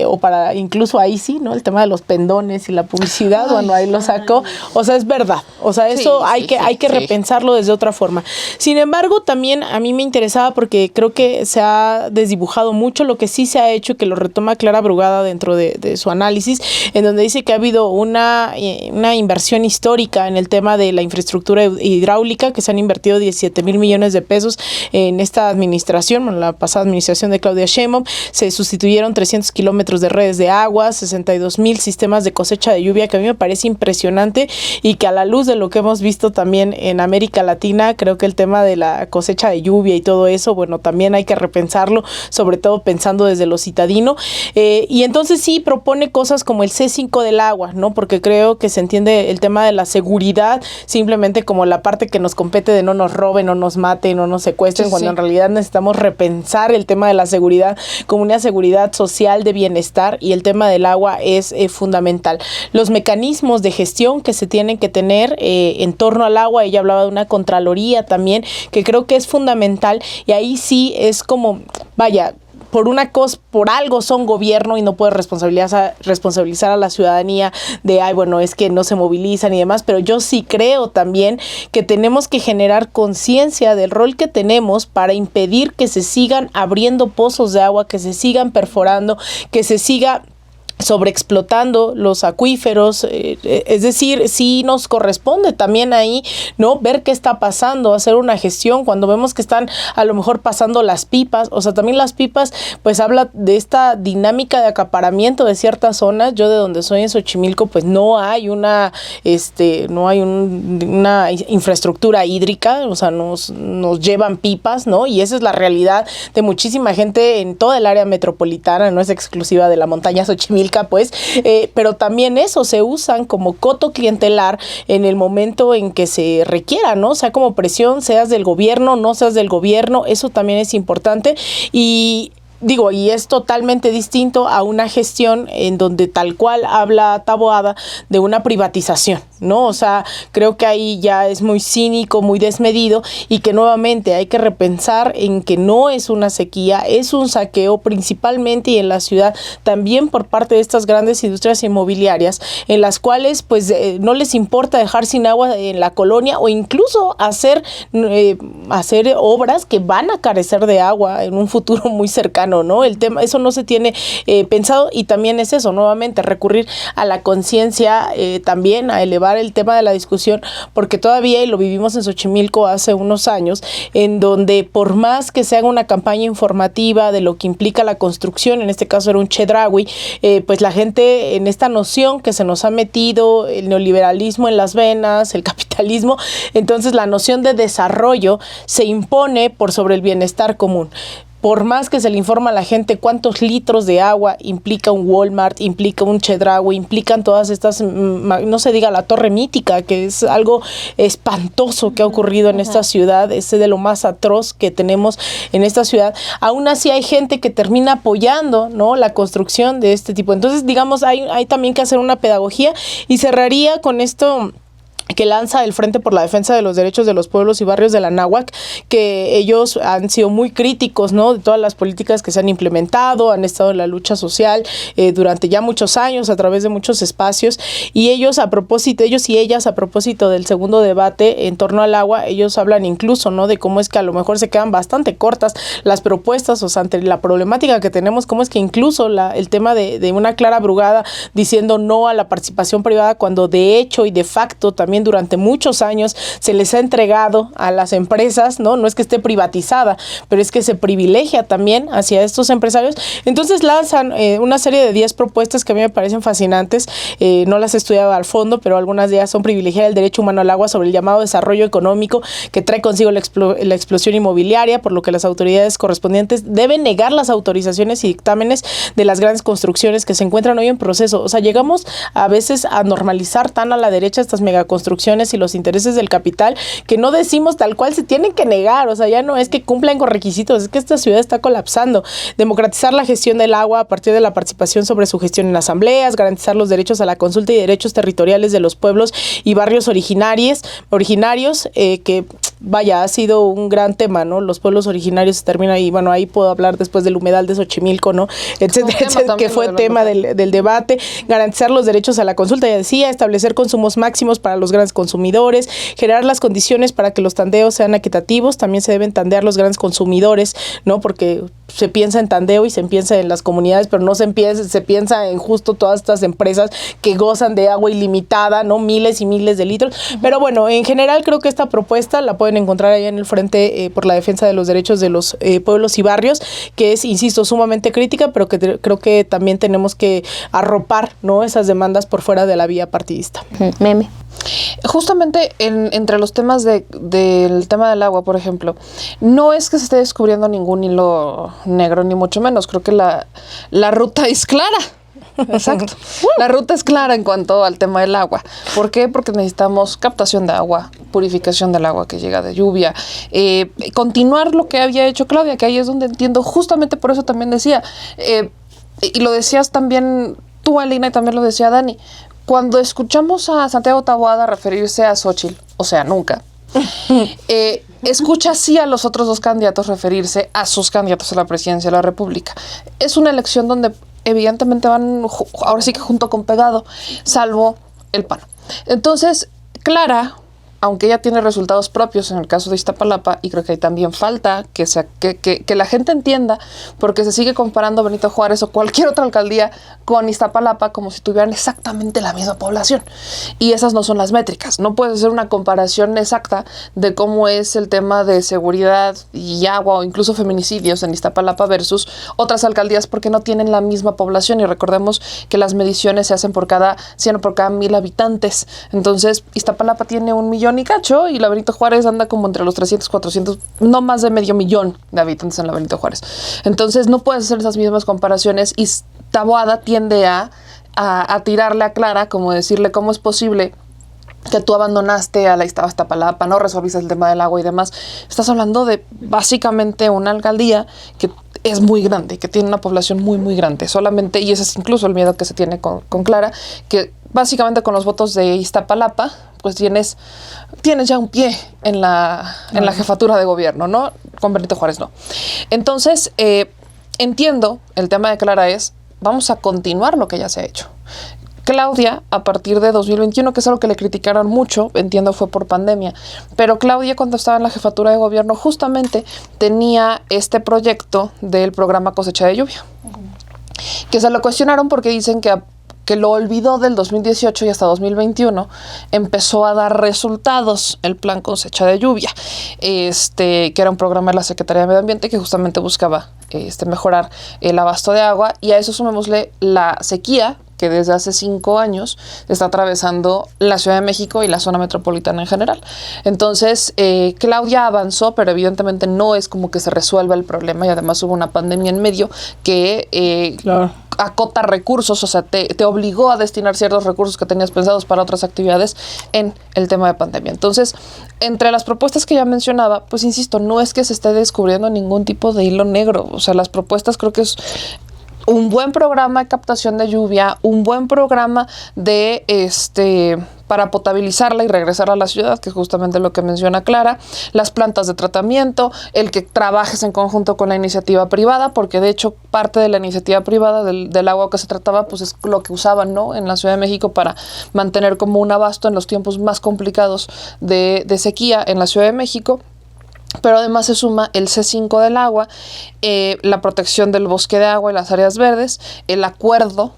o para incluso ahí sí, ¿no?, el tema de los pendones y la publicidad, bueno, ahí lo sacó. O sea, es verdad. O sea, eso hay que repensarlo desde otra forma. Sin embargo, también a mí me interesaba porque creo que se ha desdibujado mucho lo que sí se ha hecho, que lo retoma Clara Brugada dentro de su análisis, en donde dice que ha habido una inversión histórica en el tema de la infraestructura hidráulica, que se han invertido 17,000 millones de pesos en esta administración, en la pasada administración de Claudia Sheinbaum. Se sustituyeron 300 kilómetros de redes de agua, 62,000 sistemas de cosecha de lluvia, que a mí me parece impresionante, y que a la luz de lo que hemos visto también en América Latina, creo que el tema de la cosecha de lluvia y todo eso, bueno, también hay que repensarlo, sobre todo pensando desde lo citadino. Y entonces sí propone cosas como el C5 del agua, ¿no?, porque creo que se entiende el tema de la seguridad simplemente como la parte que nos compete de no nos roben, no nos maten, no nos secuestren, cuando en realidad necesitamos repensar el tema de la seguridad como una seguridad social de bienestar, y el tema del agua es fundamental. Los mecanismos de gestión que se tienen que tener en torno al agua, ella hablaba de una contraloría también, que creo que es fundamental, y ahí sí es como, vaya, por algo son gobierno y no puedes responsabilizar a la ciudadanía de, bueno, es que no se movilizan y demás, pero yo sí creo también que tenemos que generar conciencia del rol que tenemos para impedir que se sigan abriendo pozos de agua, que se sigan perforando, que se siga sobreexplotando los acuíferos. Es decir, sí nos corresponde también ahí, ¿no?, ver qué está pasando, hacer una gestión cuando vemos que están a lo mejor pasando las pipas. O sea, también las pipas pues habla de esta dinámica de acaparamiento de ciertas zonas. Yo de donde soy, en Xochimilco, pues no hay una infraestructura hídrica, o sea, nos llevan pipas, ¿no?, y esa es la realidad de muchísima gente en toda el área metropolitana, no es exclusiva de la montaña Xochimilco, pues, pero también eso, se usan como coto clientelar en el momento en que se requiera, ¿no? Sea como presión, seas del gobierno, no seas del gobierno, eso también es importante. Y es totalmente distinto a una gestión en donde tal cual habla Taboada de una privatización, ¿no? O sea, creo que ahí ya es muy cínico, muy desmedido, y que nuevamente hay que repensar en que no es una sequía, es un saqueo principalmente, y en la ciudad también por parte de estas grandes industrias inmobiliarias, en las cuales pues no les importa dejar sin agua en la colonia, o incluso hacer obras que van a carecer de agua en un futuro muy cercano, ¿no? El tema, eso no se tiene pensado, y también es eso, nuevamente, recurrir a la conciencia, también a elevar el tema de la discusión, porque todavía, y lo vivimos en Xochimilco hace unos años, en donde por más que se haga una campaña informativa de lo que implica la construcción, en este caso era un Chedraui, pues la gente, en esta noción que se nos ha metido el neoliberalismo en las venas, el capitalismo, entonces la noción de desarrollo se impone por sobre el bienestar común. Por más que se le informa a la gente cuántos litros de agua implica un Walmart, implica un Chedraui, implican todas estas, no se diga la Torre Mítica, que es algo espantoso que ha ocurrido en esta ciudad, es de lo más atroz que tenemos en esta ciudad. Aún así hay gente que termina apoyando, ¿no?, la construcción de este tipo. Entonces, hay también que hacer una pedagogía, y cerraría con esto que lanza el Frente por la Defensa de los Derechos de los Pueblos y Barrios de la Náhuac, que ellos han sido muy críticos, ¿no?, de todas las políticas que se han implementado, han estado en la lucha social durante ya muchos años a través de muchos espacios, y ellos y ellas a propósito del segundo debate en torno al agua, ellos hablan incluso, ¿no?, de cómo es que a lo mejor se quedan bastante cortas las propuestas, o sea, ante la problemática que tenemos, cómo es que incluso el tema de una Clara Brugada diciendo no a la participación privada, cuando de hecho y de facto también también durante muchos años se les ha entregado a las empresas, ¿no? No es que esté privatizada, pero es que se privilegia también hacia estos empresarios. Entonces lanzan una serie de 10 propuestas que a mí me parecen fascinantes. No las he estudiado al fondo, pero algunas de ellas son privilegiar el derecho humano al agua sobre el llamado desarrollo económico que trae consigo la explosión inmobiliaria, por lo que las autoridades correspondientes deben negar las autorizaciones y dictámenes de las grandes construcciones que se encuentran hoy en proceso. O sea, llegamos a veces a normalizar tan a la derecha estas megaconstrucciones y los intereses del capital que no decimos tal cual se tienen que negar. O sea, ya no es que cumplan con requisitos, es que esta ciudad está colapsando. Democratizar la gestión del agua a partir de la participación sobre su gestión en asambleas, garantizar los derechos a la consulta y derechos territoriales de los pueblos y barrios originarios, que vaya, ha sido un gran tema, ¿no? Los pueblos originarios se terminan ahí, bueno, ahí puedo hablar después del humedal de Xochimilco, ¿no? Etcétera, que fue tema del debate. Garantizar los derechos a la consulta, ya decía, establecer consumos máximos para los grandes consumidores, generar las condiciones para que los tandeos sean equitativos, también se deben tandear los grandes consumidores, ¿no? Porque se piensa en tandeo y se piensa en las comunidades, pero no se piensa en justo todas estas empresas que gozan de agua ilimitada, ¿no? Miles y miles de litros. Pero bueno, en general creo que esta propuesta la pueden encontrar allá en el Frente por la Defensa de los Derechos de los Pueblos y Barrios, que es, insisto, sumamente crítica, pero que creo que también tenemos que arropar, ¿no? Esas demandas por fuera de la vía partidista. Meme. Justamente entre los temas del tema del agua, por ejemplo, no es que se esté descubriendo ningún hilo negro, ni mucho menos. Creo que la ruta es clara. Exacto. La ruta es clara en cuanto al tema del agua. ¿Por qué? Porque necesitamos captación de agua, purificación del agua que llega de lluvia, continuar lo que había hecho Claudia, que ahí es donde entiendo, justamente por eso también decía, y lo decías también tú, Alina, y también lo decía Dani, cuando escuchamos a Santiago Taboada referirse a Xóchitl, o sea, nunca, escucha sí a los otros dos candidatos referirse a sus candidatos a la presidencia de la República. Es una elección donde evidentemente van ahora sí que junto con pegado, salvo el PAN. Entonces, Clara, aunque ella tiene resultados propios en el caso de Iztapalapa, y creo que ahí también falta que la gente entienda, porque se sigue comparando Benito Juárez o cualquier otra alcaldía con Iztapalapa como si tuvieran exactamente la misma población. Y esas no son las métricas. No puedes hacer una comparación exacta de cómo es el tema de seguridad y agua o incluso feminicidios en Iztapalapa versus otras alcaldías porque no tienen la misma población. Y recordemos que las mediciones se hacen por cada 1,000 habitantes. Entonces, Iztapalapa tiene 1 millón y cacho, y la Benito Juárez anda como entre los 300, 400, no más de 500,000 de habitantes en la Benito Juárez. Entonces no puedes hacer esas mismas comparaciones, y Taboada tiende a tirarle a Clara, como decirle cómo es posible que tú abandonaste a la Iztapalapa, no resolviste el tema del agua y demás. Estás hablando de básicamente una alcaldía que es muy grande, que tiene una población muy, muy grande. Solamente, y ese es incluso el miedo que se tiene con Clara, que básicamente con los votos de Iztapalapa, pues tienes ya un pie en la jefatura de gobierno, ¿no? Con Benito Juárez no. Entonces, entiendo, el tema de Clara es, vamos a continuar lo que ya se ha hecho. Claudia, a partir de 2021, que es algo que le criticaron mucho, entiendo fue por pandemia, pero Claudia cuando estaba en la jefatura de gobierno justamente tenía este proyecto del programa Cosecha de Lluvia, que se lo cuestionaron porque dicen que lo olvidó del 2018 y hasta 2021 empezó a dar resultados el plan Cosecha de Lluvia, que era un programa de la Secretaría de Medio Ambiente que justamente buscaba mejorar el abasto de agua, y a eso sumémosle la sequía que desde hace 5 años está atravesando la Ciudad de México y la zona metropolitana en general. Entonces, Claudia avanzó, pero evidentemente no es como que se resuelva el problema, y además hubo una pandemia en medio que acota recursos, o sea, te obligó a destinar ciertos recursos que tenías pensados para otras actividades en el tema de pandemia. Entonces, entre las propuestas que ya mencionaba, pues insisto, no es que se esté descubriendo ningún tipo de hilo negro. O sea, las propuestas creo que es un buen programa de captación de lluvia, un buen programa de para potabilizarla y regresarla a la ciudad, que es justamente lo que menciona Clara, las plantas de tratamiento, el que trabajes en conjunto con la iniciativa privada, porque de hecho parte de la iniciativa privada del agua que se trataba, pues es lo que usaban, ¿no?, en la Ciudad de México para mantener como un abasto en los tiempos más complicados de sequía en la Ciudad de México. Pero además se suma el C5 del agua, la protección del bosque de agua y las áreas verdes, el acuerdo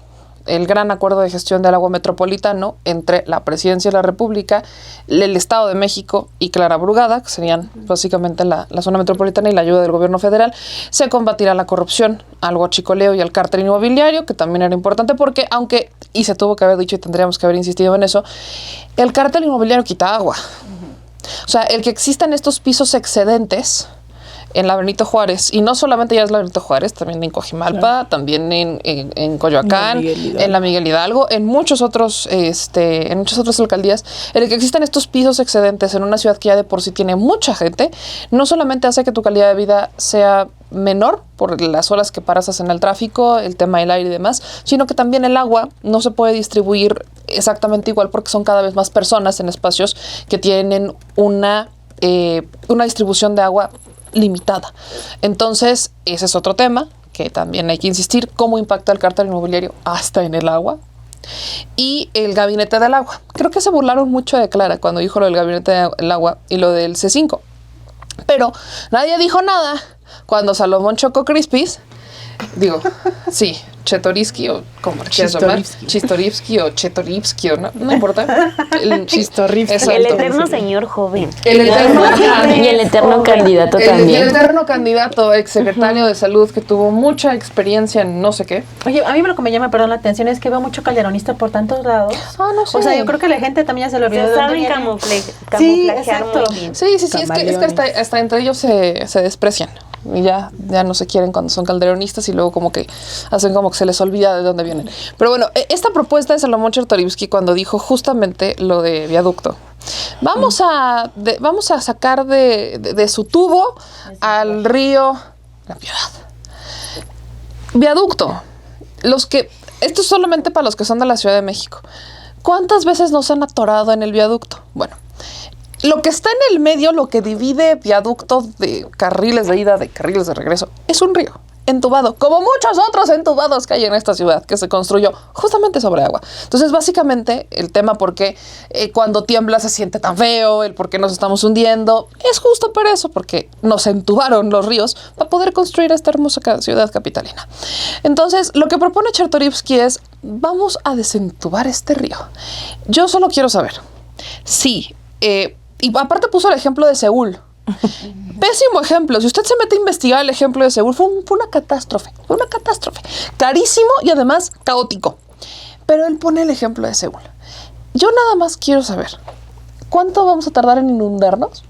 el gran acuerdo de gestión del agua metropolitano entre la Presidencia de la República, el Estado de México y Clara Brugada, que serían básicamente la zona metropolitana, y la ayuda del gobierno federal, se combatirá la corrupción, al huachicoleo y al cártel inmobiliario, que también era importante porque, aunque, y se tuvo que haber dicho y tendríamos que haber insistido en eso, el cártel inmobiliario quita agua. O sea, el que existan estos pisos excedentes en la Benito Juárez, y no solamente ya es la Benito Juárez, también en Coajimalpa, también en Coyoacán, en la Miguel Hidalgo, en muchas otras alcaldías, el que existan estos pisos excedentes en una ciudad que ya de por sí tiene mucha gente, no solamente hace que tu calidad de vida sea menor por las horas que pasas en el tráfico, el tema del aire y demás, sino que también el agua no se puede distribuir exactamente igual porque son cada vez más personas en espacios que tienen una distribución de agua limitada. Entonces, ese es otro tema que también hay que insistir, cómo impacta el cártel inmobiliario hasta en el agua. Y el gabinete del agua. Creo que se burlaron mucho de Clara cuando dijo lo del gabinete del agua y lo del C5. Pero nadie dijo nada cuando Salomón Choco Crispis, sí, Chetorivsky o como quieras llamar, Chistorivsky o Chetorivsky o no importa. Chistorivsky. El eterno señor joven. Y el eterno candidato también. El eterno candidato, exsecretario de Salud, que tuvo mucha experiencia en no sé qué. Oye, a mí lo que me llama, la atención es que veo mucho calderonista por tantos lados. No sé. O sea, yo creo que la gente también ya se lo olvidó. Se de dónde saben viene. camuflajear Sí, exacto. muy bien. Sí, es que hasta entre ellos se desprecian. Y ya no se quieren cuando son calderonistas y luego como que hacen como que se les olvida de dónde vienen. Pero bueno, esta propuesta de Salomón Chertorivsky cuando dijo justamente lo de viaducto. Vamos a sacar de su tubo al río La Piedad. Viaducto. Esto es solamente para los que son de la Ciudad de México. ¿Cuántas veces nos han atorado en el viaducto? Bueno, lo que está en el medio, lo que divide viaductos de carriles de ida, de carriles de regreso, es un río entubado, como muchos otros entubados que hay en esta ciudad, que se construyó justamente sobre agua. Entonces, básicamente, el tema por qué cuando tiembla se siente tan feo, el por qué nos estamos hundiendo, es justo por eso, porque nos entubaron los ríos para poder construir esta hermosa ciudad capitalina. Entonces, lo que propone Chertorivsky es, vamos a desentubar este río. Yo solo quiero saber si... y aparte puso el ejemplo de Seúl. Pésimo ejemplo. Si usted se mete a investigar el ejemplo de Seúl, fue una catástrofe. Fue una catástrofe. Carísimo y además caótico. Pero él pone el ejemplo de Seúl. Yo nada más quiero saber, ¿cuánto vamos a tardar en inundarnos?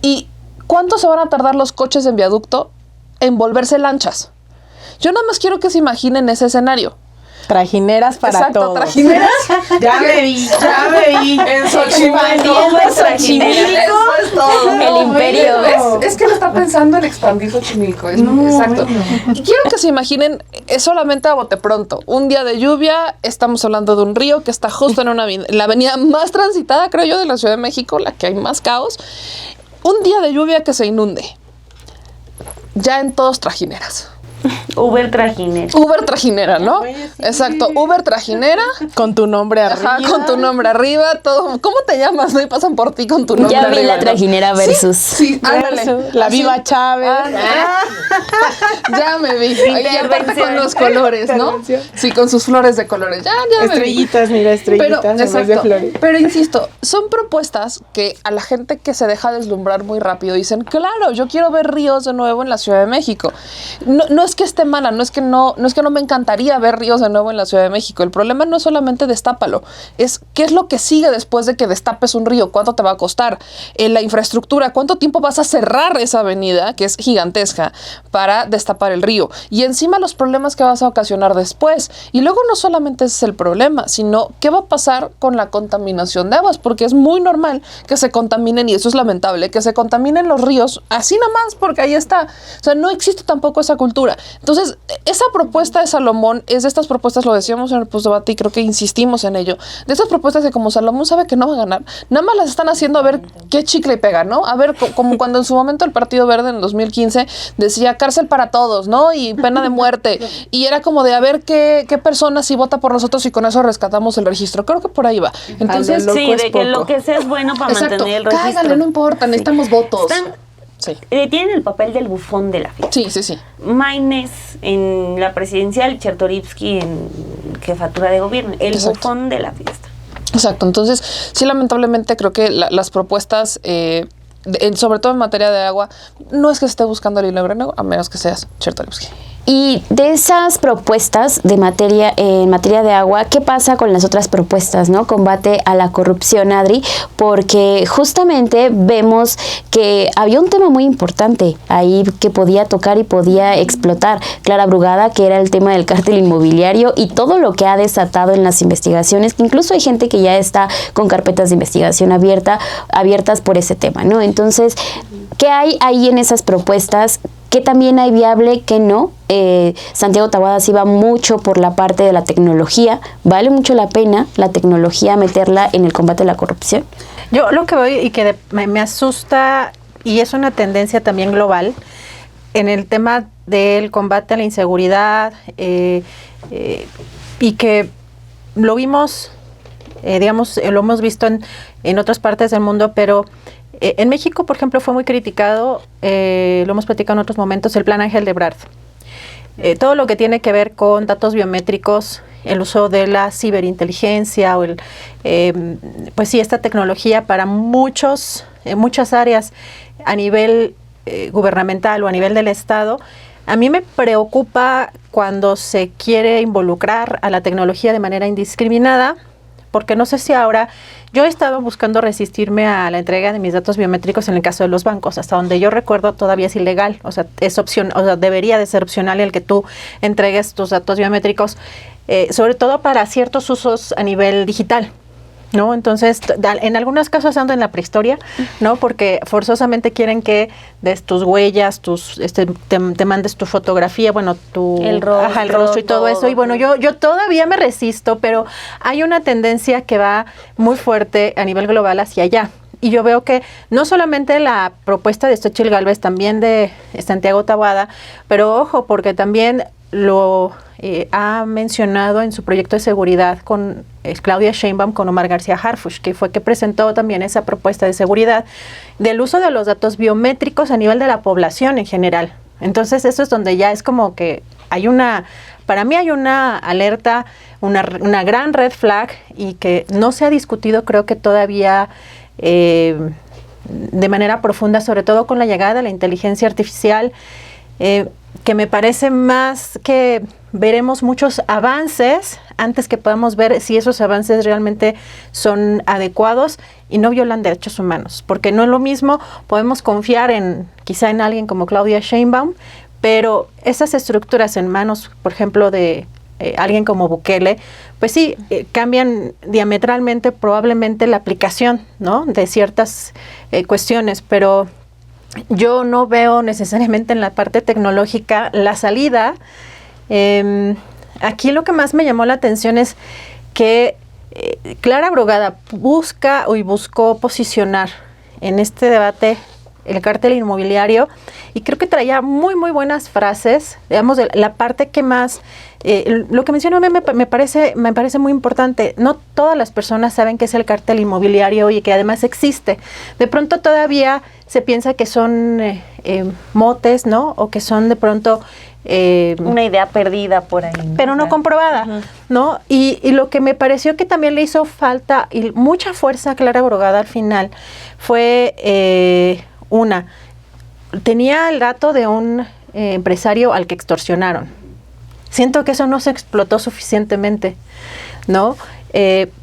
¿Y cuánto se van a tardar los coches en viaducto en volverse lanchas? Yo nada más quiero que se imaginen ese escenario. Trajineras para Exacto, todos. trajineras. Ya me vi. En Xochimilco. Es todo. El imperio. Es que lo está pensando en expandir Xochimilco. Exacto. Y quiero que se imaginen, es solamente a bote pronto. Un día de lluvia, estamos hablando de un río que está justo en la avenida más transitada, creo yo, de la Ciudad de México, la que hay más caos. Un día de lluvia que se inunde. Ya en todos trajineras. Uber trajinera. Uber trajinera, ¿no? Oye, sí. Exacto, Uber trajinera. Con tu nombre arriba. Ajá, con tu nombre arriba, todo. ¿Cómo te llamas? ¿No? Y pasan por ti con tu nombre arriba. Ya vi arriba, la trajinera versus. Sí, ándale. La Viva Chávez. Ya me vi. Y aparte con los colores, ¿no? Sí, con sus flores de colores. Ya estrellitas, me vi. Mira, estrellitas. Pero, exacto, de flores. pero insisto, son propuestas que a la gente que se deja deslumbrar muy rápido dicen, claro, yo quiero ver ríos de nuevo en la Ciudad de México. No es que esté mala, no es que no me encantaría ver ríos de nuevo en la Ciudad de México. El problema no es solamente destápalo, es qué es lo que sigue después de que destapes un río, cuánto te va a costar, la infraestructura, cuánto tiempo vas a cerrar esa avenida, que es gigantesca, para destapar el río. Y encima los problemas que vas a ocasionar después. Y luego no solamente ese es el problema, sino qué va a pasar con la contaminación de aguas, porque es muy normal que se contaminen, y eso es lamentable, que se contaminen los ríos así nada más, porque ahí está. O sea, no existe tampoco esa cultura. Entonces, esa propuesta de Salomón es de estas propuestas, lo decíamos en el postdebate y creo que insistimos en ello, de estas propuestas que como Salomón sabe que no va a ganar, nada más las están haciendo a ver qué chicle pega, ¿no? A ver, como cuando en su momento el Partido Verde en 2015 decía cárcel para todos, ¿no? Y pena de muerte. Y era como de a ver qué persona sí vota por nosotros y con eso rescatamos el registro. Creo que por ahí va. Entonces, sí, de que lo que sea es bueno para mantener el registro. Cáigale, no importa, necesitamos votos. Sí. Tienen el papel del bufón de la fiesta. Sí, sí, sí. Maines en la presidencial, Chertorivsky en jefatura de gobierno, el Exacto. bufón de la fiesta. Exacto, entonces sí, lamentablemente creo que las propuestas, sobre todo en materia de agua, no es que se esté buscando el hilo negro, a menos que seas Chertorivsky. Y de esas propuestas de en materia de agua, ¿qué pasa con las otras propuestas, no? Combate a la corrupción, Adri, porque justamente vemos que había un tema muy importante ahí que podía tocar y podía explotar Clara Brugada, que era el tema del cártel inmobiliario y todo lo que ha desatado en las investigaciones, que incluso hay gente que ya está con carpetas de investigación abiertas por ese tema, ¿no? Entonces, ¿qué hay ahí en esas propuestas? ¿Qué también hay viable, qué no? Santiago Taboada sí va mucho por la parte de la tecnología. ¿Vale mucho la pena la tecnología meterla en el combate a la corrupción? Yo lo que voy y que me asusta, y es una tendencia también global, en el tema del combate a la inseguridad, y que lo vimos, digamos, lo hemos visto en otras partes del mundo, pero en México, por ejemplo, fue muy criticado, lo hemos platicado en otros momentos, el Plan Ángel de Ebrard. Todo lo que tiene que ver con datos biométricos, el uso de la ciberinteligencia, o pues sí, esta tecnología para muchas áreas a nivel gubernamental o a nivel del Estado. A mí me preocupa cuando se quiere involucrar a la tecnología de manera indiscriminada, porque no sé si ahora, yo he estado buscando resistirme a la entrega de mis datos biométricos en el caso de los bancos, hasta donde yo recuerdo todavía es ilegal, o sea, es opción, o sea, debería de ser opcional el que tú entregues tus datos biométricos, sobre todo para ciertos usos a nivel digital, ¿no? Entonces, en algunos casos ando en la prehistoria, ¿no? Porque forzosamente quieren que des tus huellas, te mandes tu fotografía, bueno, el rostro y todo eso. Y bueno, yo todavía me resisto, pero hay una tendencia que va muy fuerte a nivel global hacia allá. Y yo veo que no solamente la propuesta de Xóchitl Gálvez, también de Santiago Taboada, pero ojo, porque también lo ha mencionado en su proyecto de seguridad con Claudia Sheinbaum, con Omar García Harfuch, que fue que presentó también esa propuesta de seguridad del uso de los datos biométricos a nivel de la población en general. Entonces eso es donde ya es como que para mí hay una alerta, una gran red flag, y que no se ha discutido, creo que todavía de manera profunda, sobre todo con la llegada de la inteligencia artificial, que me parece más que veremos muchos avances antes que podamos ver si esos avances realmente son adecuados y no violan derechos humanos, porque no es lo mismo, podemos confiar quizá en alguien como Claudia Sheinbaum, pero esas estructuras en manos, por ejemplo, de alguien como Bukele, pues sí, cambian diametralmente probablemente la aplicación, ¿no?, de ciertas cuestiones, pero yo no veo necesariamente en la parte tecnológica la salida. Aquí lo que más me llamó la atención es que Clara Brugada buscó posicionar en este debate el cártel inmobiliario, y creo que traía muy buenas frases, digamos, de la parte que más, lo que mencionó me parece muy importante. No todas las personas saben qué es el cártel inmobiliario y que además existe. De pronto todavía se piensa que son motes, ¿no? O que son de pronto una idea perdida por ahí, ¿no? Pero no comprobada, ¿no? Y lo que me pareció que también le hizo falta y mucha fuerza a Clara Brugada al final fue tenía el dato de un empresario al que extorsionaron. Siento que eso no se explotó suficientemente, ¿no?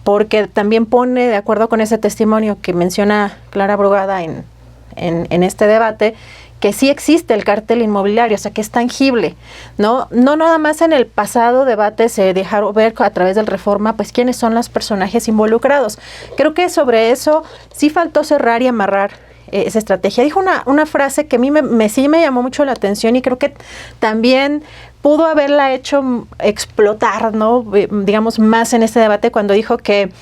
Porque también pone, de acuerdo con ese testimonio que menciona Clara Brugada en este debate, que sí existe el cártel inmobiliario, o sea, que es tangible, ¿no? No nada más en el pasado debate se dejaron ver a través del Reforma, pues, quiénes son los personajes involucrados. Creo que sobre eso sí faltó cerrar y amarrar esa estrategia. Dijo una frase que a mí sí me llamó mucho la atención, y creo que también pudo haberla hecho explotar, ¿no? Digamos, más en este debate, cuando dijo que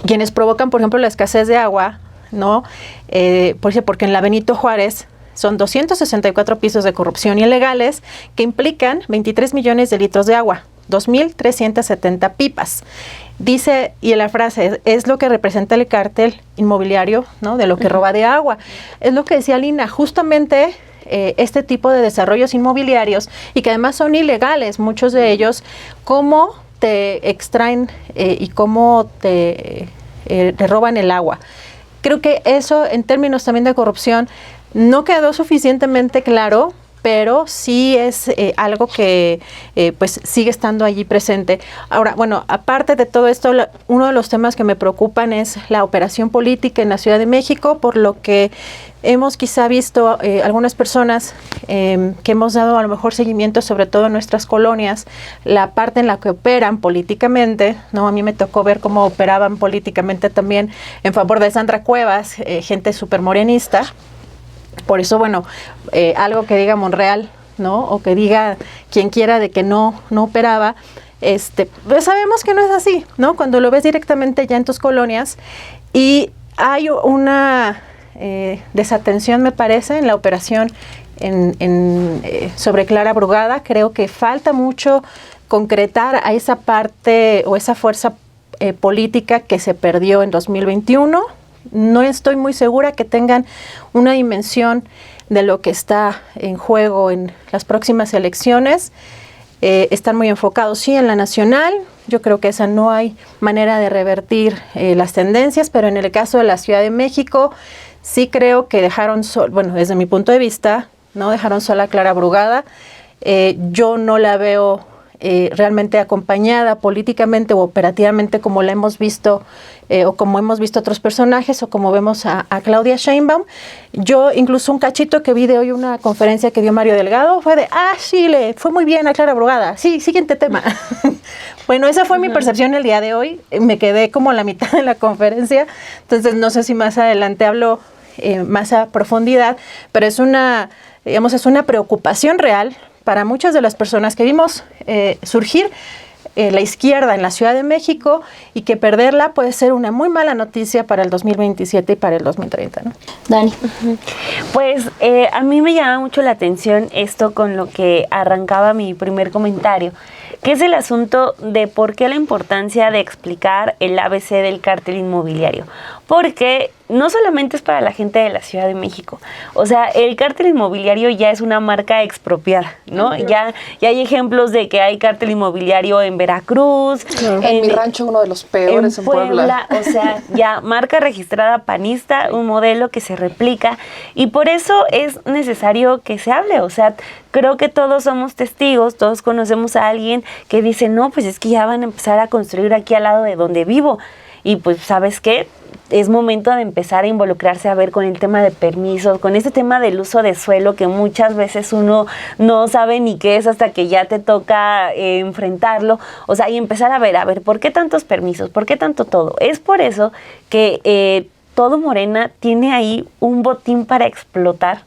quienes provocan, por ejemplo, la escasez de agua, ¿no? Porque en la Benito Juárez son 264 pisos de corrupción ilegales que implican 23 millones de litros de agua. 2.370 pipas. Dice, y en la frase, es lo que representa el cártel inmobiliario, ¿no? De lo que roba de agua. Es lo que decía Lina, justamente este tipo de desarrollos inmobiliarios, y que además son ilegales, muchos de ellos, cómo te extraen y cómo te roban el agua. Creo que eso, en términos también de corrupción, no quedó suficientemente claro, pero sí es algo que pues sigue estando allí presente. Ahora, bueno, aparte de todo esto, uno de los temas que me preocupan es la operación política en la Ciudad de México, por lo que hemos quizá visto algunas personas que hemos dado a lo mejor seguimiento, sobre todo en nuestras colonias, la parte en la que operan políticamente, ¿no? A mí me tocó ver cómo operaban políticamente también en favor de Sandra Cuevas, gente súper morenista. Por eso, bueno, algo que diga Monreal, ¿no? O que diga quien quiera de que no operaba, pues sabemos que no es así, ¿no? Cuando lo ves directamente ya en tus colonias, y hay una desatención, me parece, en la operación sobre Clara Brugada. Creo que falta mucho concretar a esa parte o esa fuerza política que se perdió en 2021. No estoy muy segura que tengan una dimensión de lo que está en juego en las próximas elecciones. Están muy enfocados, sí, en la nacional. Yo creo que esa no hay manera de revertir las tendencias, pero en el caso de la Ciudad de México, sí creo que dejaron bueno, desde mi punto de vista, no dejaron sola a Clara Brugada. Yo no la veo realmente acompañada políticamente o operativamente como la hemos visto o como hemos visto otros personajes o como vemos a Claudia Sheinbaum. Yo incluso un cachito que vi de hoy, una conferencia que dio Mario Delgado, fue de, sí, le fue muy bien a Clara Brugada. Sí, siguiente tema. Bueno, esa fue mi percepción el día de hoy. Me quedé como a la mitad de la conferencia, entonces no sé si más adelante hablo más a profundidad, pero es una preocupación real para muchas de las personas que vimos surgir la izquierda en la Ciudad de México, y que perderla puede ser una muy mala noticia para el 2027 y para el 2030, ¿no? Dani. Pues a mí me llama mucho la atención esto con lo que arrancaba mi primer comentario, que es el asunto de por qué la importancia de explicar el ABC del cártel inmobiliario. Porque no solamente es para la gente de la Ciudad de México, o sea, el cártel inmobiliario ya es una marca expropiada, ¿no? Ya hay ejemplos de que hay cártel inmobiliario en Veracruz, en mi rancho uno de los peores en Puebla. O sea, ya marca registrada panista, un modelo que se replica, y por eso es necesario que se hable. O sea, creo que todos somos testigos, todos conocemos a alguien que dice, no, pues es que ya van a empezar a construir aquí al lado de donde vivo. Y pues, ¿sabes qué? Es momento de empezar a involucrarse a ver con el tema de permisos, con este tema del uso de suelo que muchas veces uno no sabe ni qué es hasta que ya te toca enfrentarlo. O sea, y empezar a ver, ¿por qué tantos permisos? ¿Por qué tanto todo? Es por eso que todo Morena tiene ahí un botín para explotar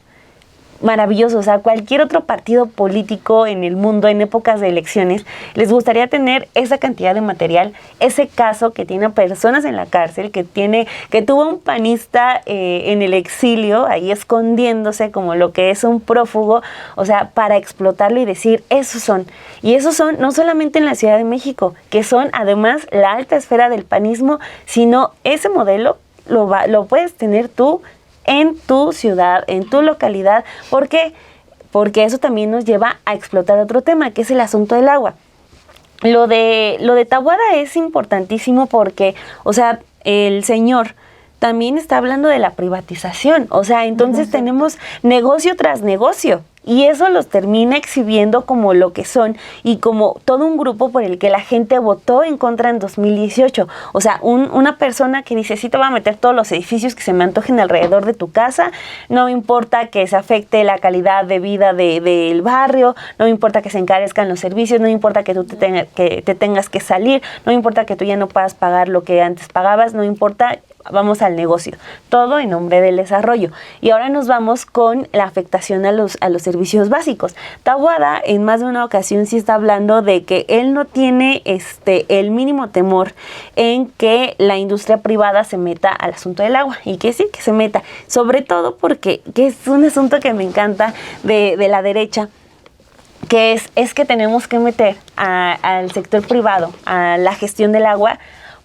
maravilloso. O sea, cualquier otro partido político en el mundo en épocas de elecciones les gustaría tener esa cantidad de material, ese caso que tiene a personas en la cárcel, que tuvo un panista en el exilio, ahí escondiéndose como lo que es un prófugo, o sea, para explotarlo y decir, esos son no solamente en la Ciudad de México, que son además la alta esfera del panismo, sino ese modelo lo puedes tener tú en tu ciudad, en tu localidad. ¿Por qué? Porque eso también nos lleva a explotar otro tema, que es el asunto del agua. Lo de Taboada es importantísimo porque, o sea, el señor también está hablando de la privatización. O sea, entonces tenemos negocio tras negocio. Y eso los termina exhibiendo como lo que son y como todo un grupo por el que la gente votó en contra en 2018. O sea, una persona que dice, sí, te voy a meter todos los edificios que se me antojen alrededor de tu casa, no me importa que se afecte la calidad de vida del barrio, no me importa que se encarezcan los servicios, no me importa que tú te tengas que salir, no me importa que tú ya no puedas pagar lo que antes pagabas, no me importa, vamos al negocio. Todo en nombre del desarrollo. Y ahora nos vamos con la afectación a los servicios básicos. Taboada en más de una ocasión sí está hablando de que él no tiene el mínimo temor en que la industria privada se meta al asunto del agua, y que sí, que se meta, sobre todo porque que es un asunto que me encanta de la derecha. que es que tenemos que meter al sector privado a la gestión del agua,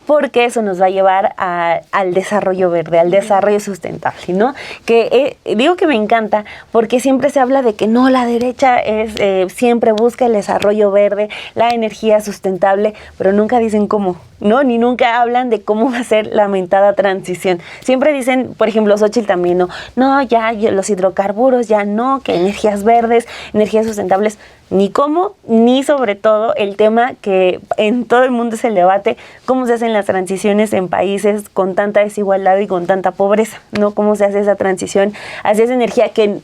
porque eso nos va a llevar al desarrollo verde, al desarrollo sustentable, ¿no? Que digo que me encanta porque siempre se habla de que no, la derecha siempre busca el desarrollo verde, la energía sustentable, pero nunca dicen cómo, ¿no? Ni nunca hablan de cómo va a ser la mentada transición. Siempre dicen, por ejemplo, Xóchitl también, no, ya los hidrocarburos, ya no, que energías verdes, energías sustentables, ni cómo, ni sobre todo el tema que en todo el mundo es el debate, cómo se hacen las transiciones en países con tanta desigualdad y con tanta pobreza, ¿no? Cómo se hace esa transición hacia esa energía que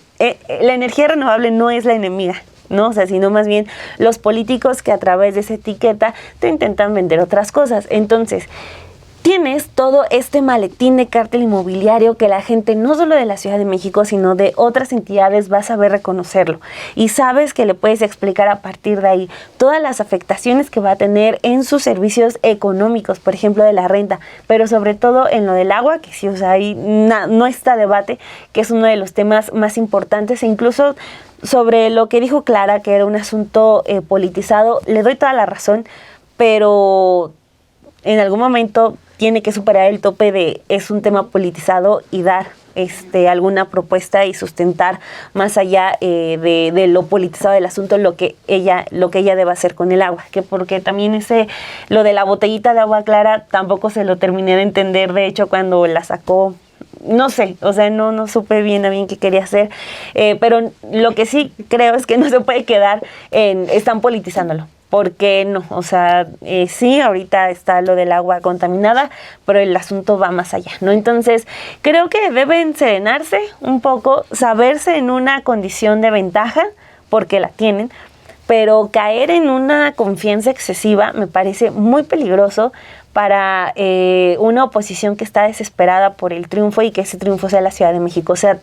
la energía renovable no es la enemiga, ¿no? O sea, sino más bien los políticos que a través de esa etiqueta te intentan vender otras cosas. Entonces, tienes todo este maletín de cártel inmobiliario que la gente no solo de la Ciudad de México, sino de otras entidades va a saber reconocerlo. Y sabes que le puedes explicar a partir de ahí todas las afectaciones que va a tener en sus servicios económicos, por ejemplo, de la renta, pero sobre todo en lo del agua, que sí, o sea, ahí no está debate, que es uno de los temas más importantes, e incluso sobre lo que dijo Clara, que era un asunto politizado, le doy toda la razón, pero en algún momento tiene que superar el tope de es un tema politizado y dar alguna propuesta y sustentar más allá de lo politizado del asunto lo que ella deba hacer con el agua, que porque también lo de la botellita de agua clara tampoco se lo terminé de entender, de hecho cuando la sacó no sé, o sea, no supe bien a bien qué quería hacer, pero lo que sí creo es que no se puede quedar están politizándolo. Porque no, o sea, sí, ahorita está lo del agua contaminada, pero el asunto va más allá, ¿no? Entonces, creo que deben serenarse un poco, saberse en una condición de ventaja, porque la tienen, pero caer en una confianza excesiva me parece muy peligroso para una oposición que está desesperada por el triunfo y que ese triunfo sea la Ciudad de México. O sea,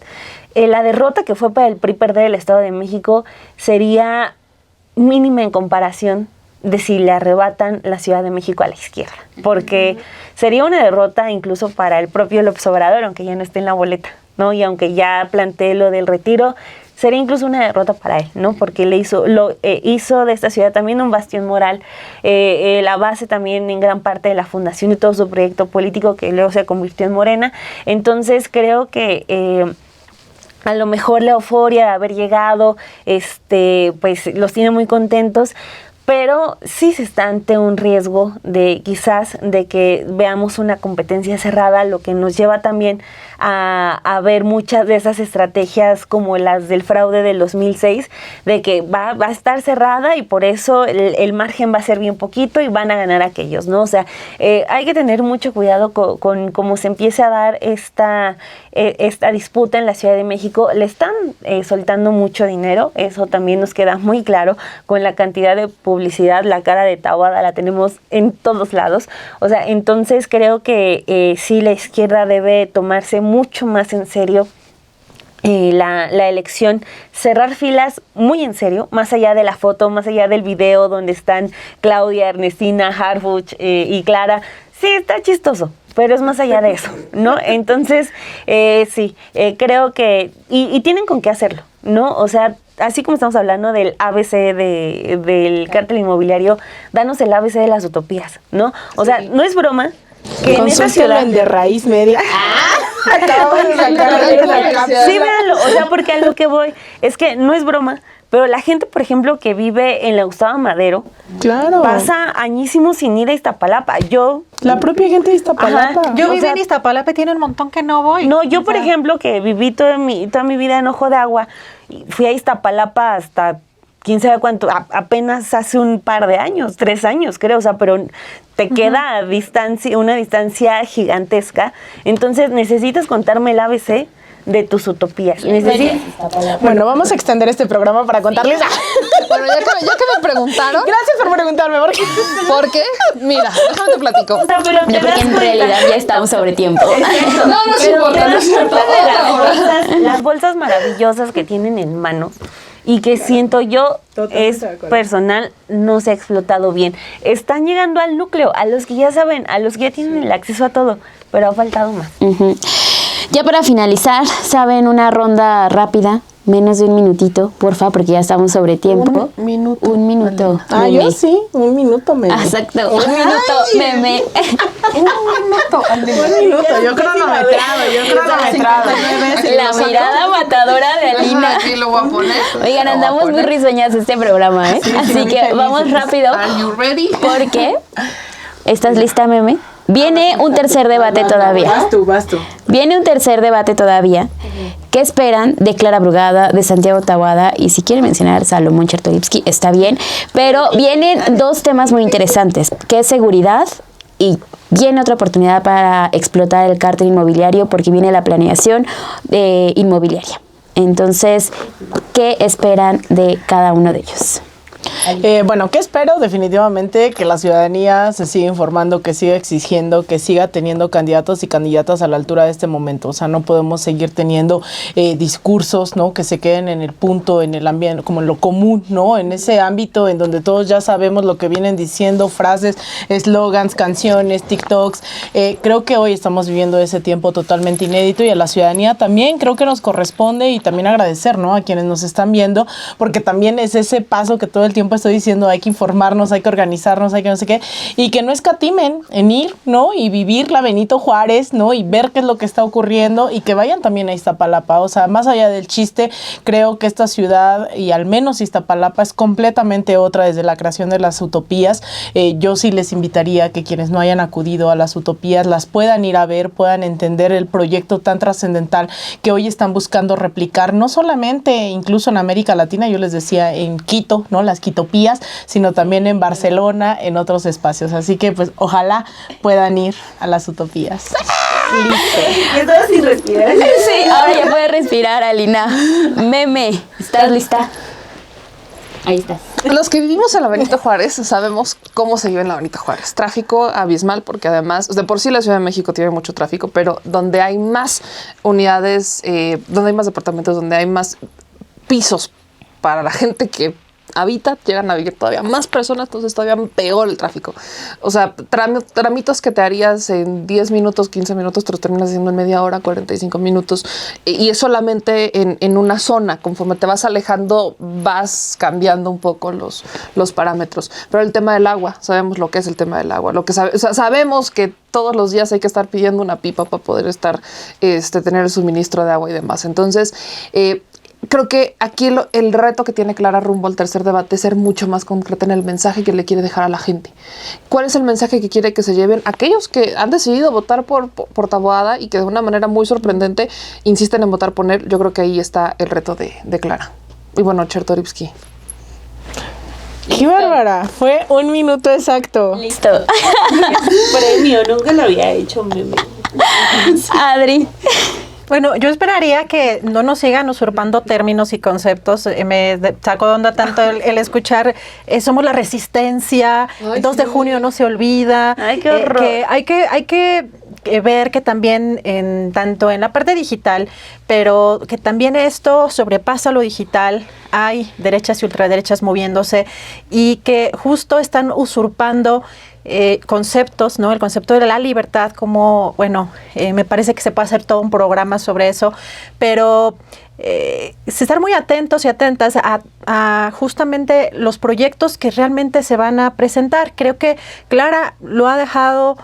la derrota que fue para el PRI perder el Estado de México sería mínima en comparación de si le arrebatan la Ciudad de México a la izquierda, porque sería una derrota incluso para el propio López Obrador, aunque ya no esté en la boleta, ¿no? Y aunque ya plantee lo del retiro, sería incluso una derrota para él, ¿no? Porque hizo de esta ciudad también un bastión moral, la base también en gran parte de la fundación y todo su proyecto político que luego se convirtió en Morena. Entonces creo que a lo mejor la euforia de haber llegado, pues los tiene muy contentos, pero sí se está ante un riesgo de quizás de que veamos una competencia cerrada, lo que nos lleva también a ver muchas de esas estrategias como las del fraude del 2006, de que va a estar cerrada y por eso el margen va a ser bien poquito y van a ganar aquellos, ¿no? O sea, hay que tener mucho cuidado con cómo se empiece a dar esta disputa en la Ciudad de México. Le están soltando mucho dinero, eso también nos queda muy claro con la cantidad de publicidad, la cara de Taboada la tenemos en todos lados. O sea, entonces creo que sí la izquierda debe tomarse mucho más en serio la elección, cerrar filas muy en serio, más allá de la foto, más allá del video donde están Claudia, Ernestina, Harfuch y Clara. Sí, está chistoso, pero es más allá de eso, ¿no? Entonces, sí, creo que y tienen con qué hacerlo, ¿no? O sea, así como estamos hablando del ABC del cártel inmobiliario, danos el ABC de las utopías, ¿no? O sea, no es broma que en esa ciudad de Raíz Media. Sí, véanlo, o sea, porque a lo que voy es que no es broma, pero la gente, por ejemplo, que vive en la Gustavo Madero, claro, pasa añísimos sin ir a Iztapalapa. La propia gente de Iztapalapa. Ajá, yo viví en Iztapalapa y tiene un montón que no voy. No, yo, por ejemplo, que viví toda mi vida en Ojo de Agua, fui a Iztapalapa hasta quién sabe cuánto, apenas hace un par de años, 3 años creo, o sea, pero te queda una distancia gigantesca. Entonces necesitas contarme el ABC de tus utopías. Bueno, vamos a extender este programa para contarles. Bueno, ya que me preguntaron. Gracias por preguntarme, ¿por qué? Mira, déjame te platico. No, porque en realidad ya estamos sobre tiempo. No es importante. Las bolsas maravillosas que tienen en manos y que siento yo es personal, no se ha explotado bien. Están llegando al núcleo, a los que ya saben, a los que ya tienen el acceso a todo, pero ha faltado más. Ya para finalizar, ¿saben una ronda rápida Menos de un minutito, porfa, porque ya estamos sobre tiempo. Un minuto. Un minuto. Ah, yo sí, un minuto me. Exacto, un minuto, meme. Un minuto, yo cronometrado. La mirada matadora de Alina. Aquí lo voy a poner. Oigan, andamos muy risueñas este programa, ¿eh? Así que vamos rápido. Are you ready? Porque, ¿estás lista, meme? Viene un tercer debate todavía. Vas tú. Viene un tercer debate todavía. ¿Qué esperan de Clara Brugada, de Santiago Taboada? Y si quieren mencionar Salomón Chertorivsky, está bien. Pero vienen dos temas muy interesantes, que es seguridad y viene otra oportunidad para explotar el cártel inmobiliario porque viene la planeación inmobiliaria. Entonces, ¿qué esperan de cada uno de ellos? Bueno, ¿qué espero? Definitivamente que la ciudadanía se siga informando, que siga exigiendo, que siga teniendo candidatos y candidatas a la altura de este momento. O sea, no podemos seguir teniendo discursos, ¿no? Que se queden en el punto, en el ambiente, como en lo común, ¿no? En ese ámbito en donde todos ya sabemos lo que vienen diciendo, frases, eslogans, canciones, TikToks. Creo que hoy estamos viviendo ese tiempo totalmente inédito y a la ciudadanía también creo que nos corresponde y también agradecer, ¿no? A quienes nos están viendo, porque también es ese paso que todo el tiempo estoy diciendo, hay que informarnos, hay que organizarnos, hay que no sé qué, y que no escatimen en ir, ¿no? Y vivir la Benito Juárez, ¿no? Y ver qué es lo que está ocurriendo y que vayan también a Iztapalapa. O sea, más allá del chiste, creo que esta ciudad, y al menos Iztapalapa, es completamente otra desde la creación de las utopías. Yo sí les invitaría que quienes no hayan acudido a las utopías las puedan ir a ver, puedan entender el proyecto tan trascendental que hoy están buscando replicar, no solamente incluso en América Latina, yo les decía en Quito, ¿no? Las Quitopías, sino también en Barcelona, en otros espacios. Así que pues ojalá puedan ir a las utopías. Listo. Y estaba sin respirar. Sí, ahora ya puedes respirar, Alina. Meme, ¿estás lista? Ahí estás. Los que vivimos en la Benito Juárez sabemos cómo se vive en la Benito Juárez. Tráfico abismal, porque además, de por sí la Ciudad de México tiene mucho tráfico, pero donde hay más unidades, donde hay más departamentos, donde hay más pisos para la gente que habita, llegan a vivir todavía más personas, entonces todavía peor el tráfico. O sea, tramitos que te harías en 10 minutos, 15 minutos, te los terminas haciendo en media hora, 45 minutos. Y es solamente en una zona. Conforme te vas alejando, vas cambiando un poco los parámetros. Pero el tema del agua, sabemos lo que es el tema del agua. Sabemos que todos los días hay que estar pidiendo una pipa para poder estar, tener el suministro de agua y demás. Entonces, creo que aquí el reto que tiene Clara rumbo al tercer debate es ser mucho más concreta en el mensaje que le quiere dejar a la gente. ¿Cuál es el mensaje que quiere que se lleven aquellos que han decidido votar por Taboada y que de una manera muy sorprendente insisten en votar por él? Yo creo que ahí está el reto de Clara. Y bueno, Chertorivsky. ¡Qué bárbara! Fue un minuto exacto. Listo. Premio, nunca lo había hecho, meme. Adri. Bueno, yo esperaría que no nos sigan usurpando términos y conceptos. Me sacó de onda tanto el escuchar somos la resistencia, Ay, 2 de junio no se olvida. Ay, qué horror. Que hay que ver que también tanto en la parte digital, pero que también esto sobrepasa lo digital, hay derechas y ultraderechas moviéndose y que justo están usurpando conceptos, ¿no? El concepto de la libertad, como, bueno, me parece que se puede hacer todo un programa sobre eso, pero estar muy atentos y atentas a justamente los proyectos que realmente se van a presentar. Creo que Clara lo ha dejado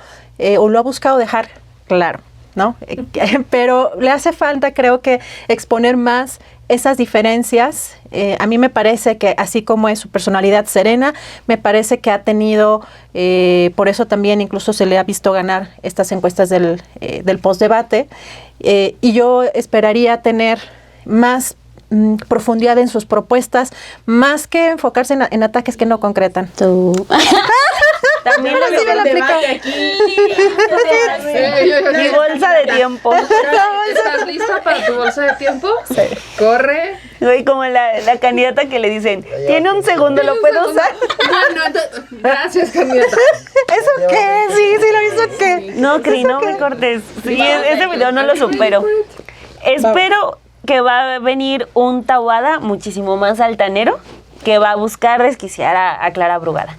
o lo ha buscado dejar claro, ¿no? Pero le hace falta, creo que, exponer más esas diferencias. A mí me parece que, así como es su personalidad serena, me parece que ha tenido, por eso también incluso se le ha visto ganar estas encuestas del postdebate, y yo esperaría tener más profundidad en sus propuestas, más que enfocarse en ataques que no concretan. Tú. También lo Sí me la aplico. Mi bolsa de tiempo. ¿Estás lista para tu bolsa de tiempo? Sí. Corre. Soy como la candidata que le dicen, tiene un segundo, ¿lo puedo usar? Gracias, candidata. ¿Eso qué? Sí, lo hizo qué. No, Cri, no me cortes. Sí, ese video no lo supero. Espero que va a venir un Taboada muchísimo más altanero que va a buscar desquiciar a Clara Brugada.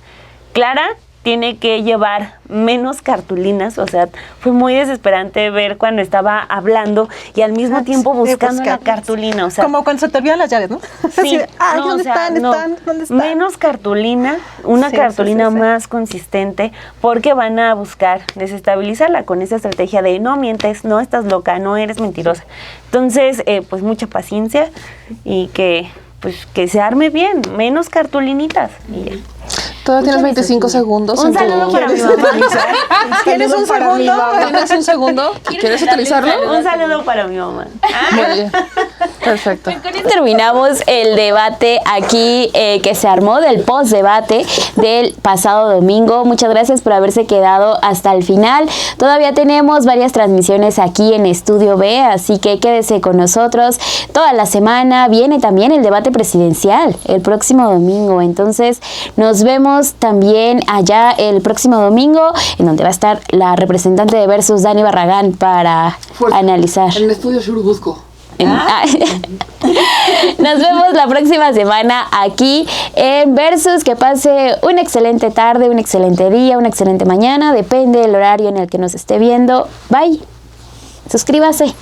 Clara tiene que llevar menos cartulinas, o sea, fue muy desesperante ver cuando estaba hablando y al mismo tiempo buscando la cartulina, o sea, como cuando se te olvidan las llaves, ¿no? sí, Ay, no, ¿dónde o sea, están? no, ¿Dónde están? menos cartulina, una Sí, cartulina sí. más consistente, porque van a buscar desestabilizarla con esa estrategia de no mientes, no estás loca, no eres mentirosa. Entonces, pues mucha paciencia y que se arme bien, menos cartulinitas y ya. Todavía tienes 25 segundos. Un en tu- saludo para mi mamá. ¿Tienes un segundo? ¿Tienes un segundo? ¿Quieres utilizarlo? Un saludo para mi mamá. Muy bien. Perfecto. Terminamos el debate aquí que se armó del post-debate del pasado domingo. Muchas gracias por haberse quedado hasta el final. Todavía tenemos varias transmisiones aquí en Estudio B, así que quédese con nosotros. Toda la semana viene también el debate presidencial el próximo domingo. Entonces nos vemos también allá el próximo domingo, en donde va a estar la representante de Versus, Dani Barragán, para analizar. En el estudio Churubusco. Nos vemos la próxima semana aquí en Versus. Que pase una excelente tarde, un excelente día, una excelente mañana. Depende del horario en el que nos esté viendo. Bye. Suscríbase.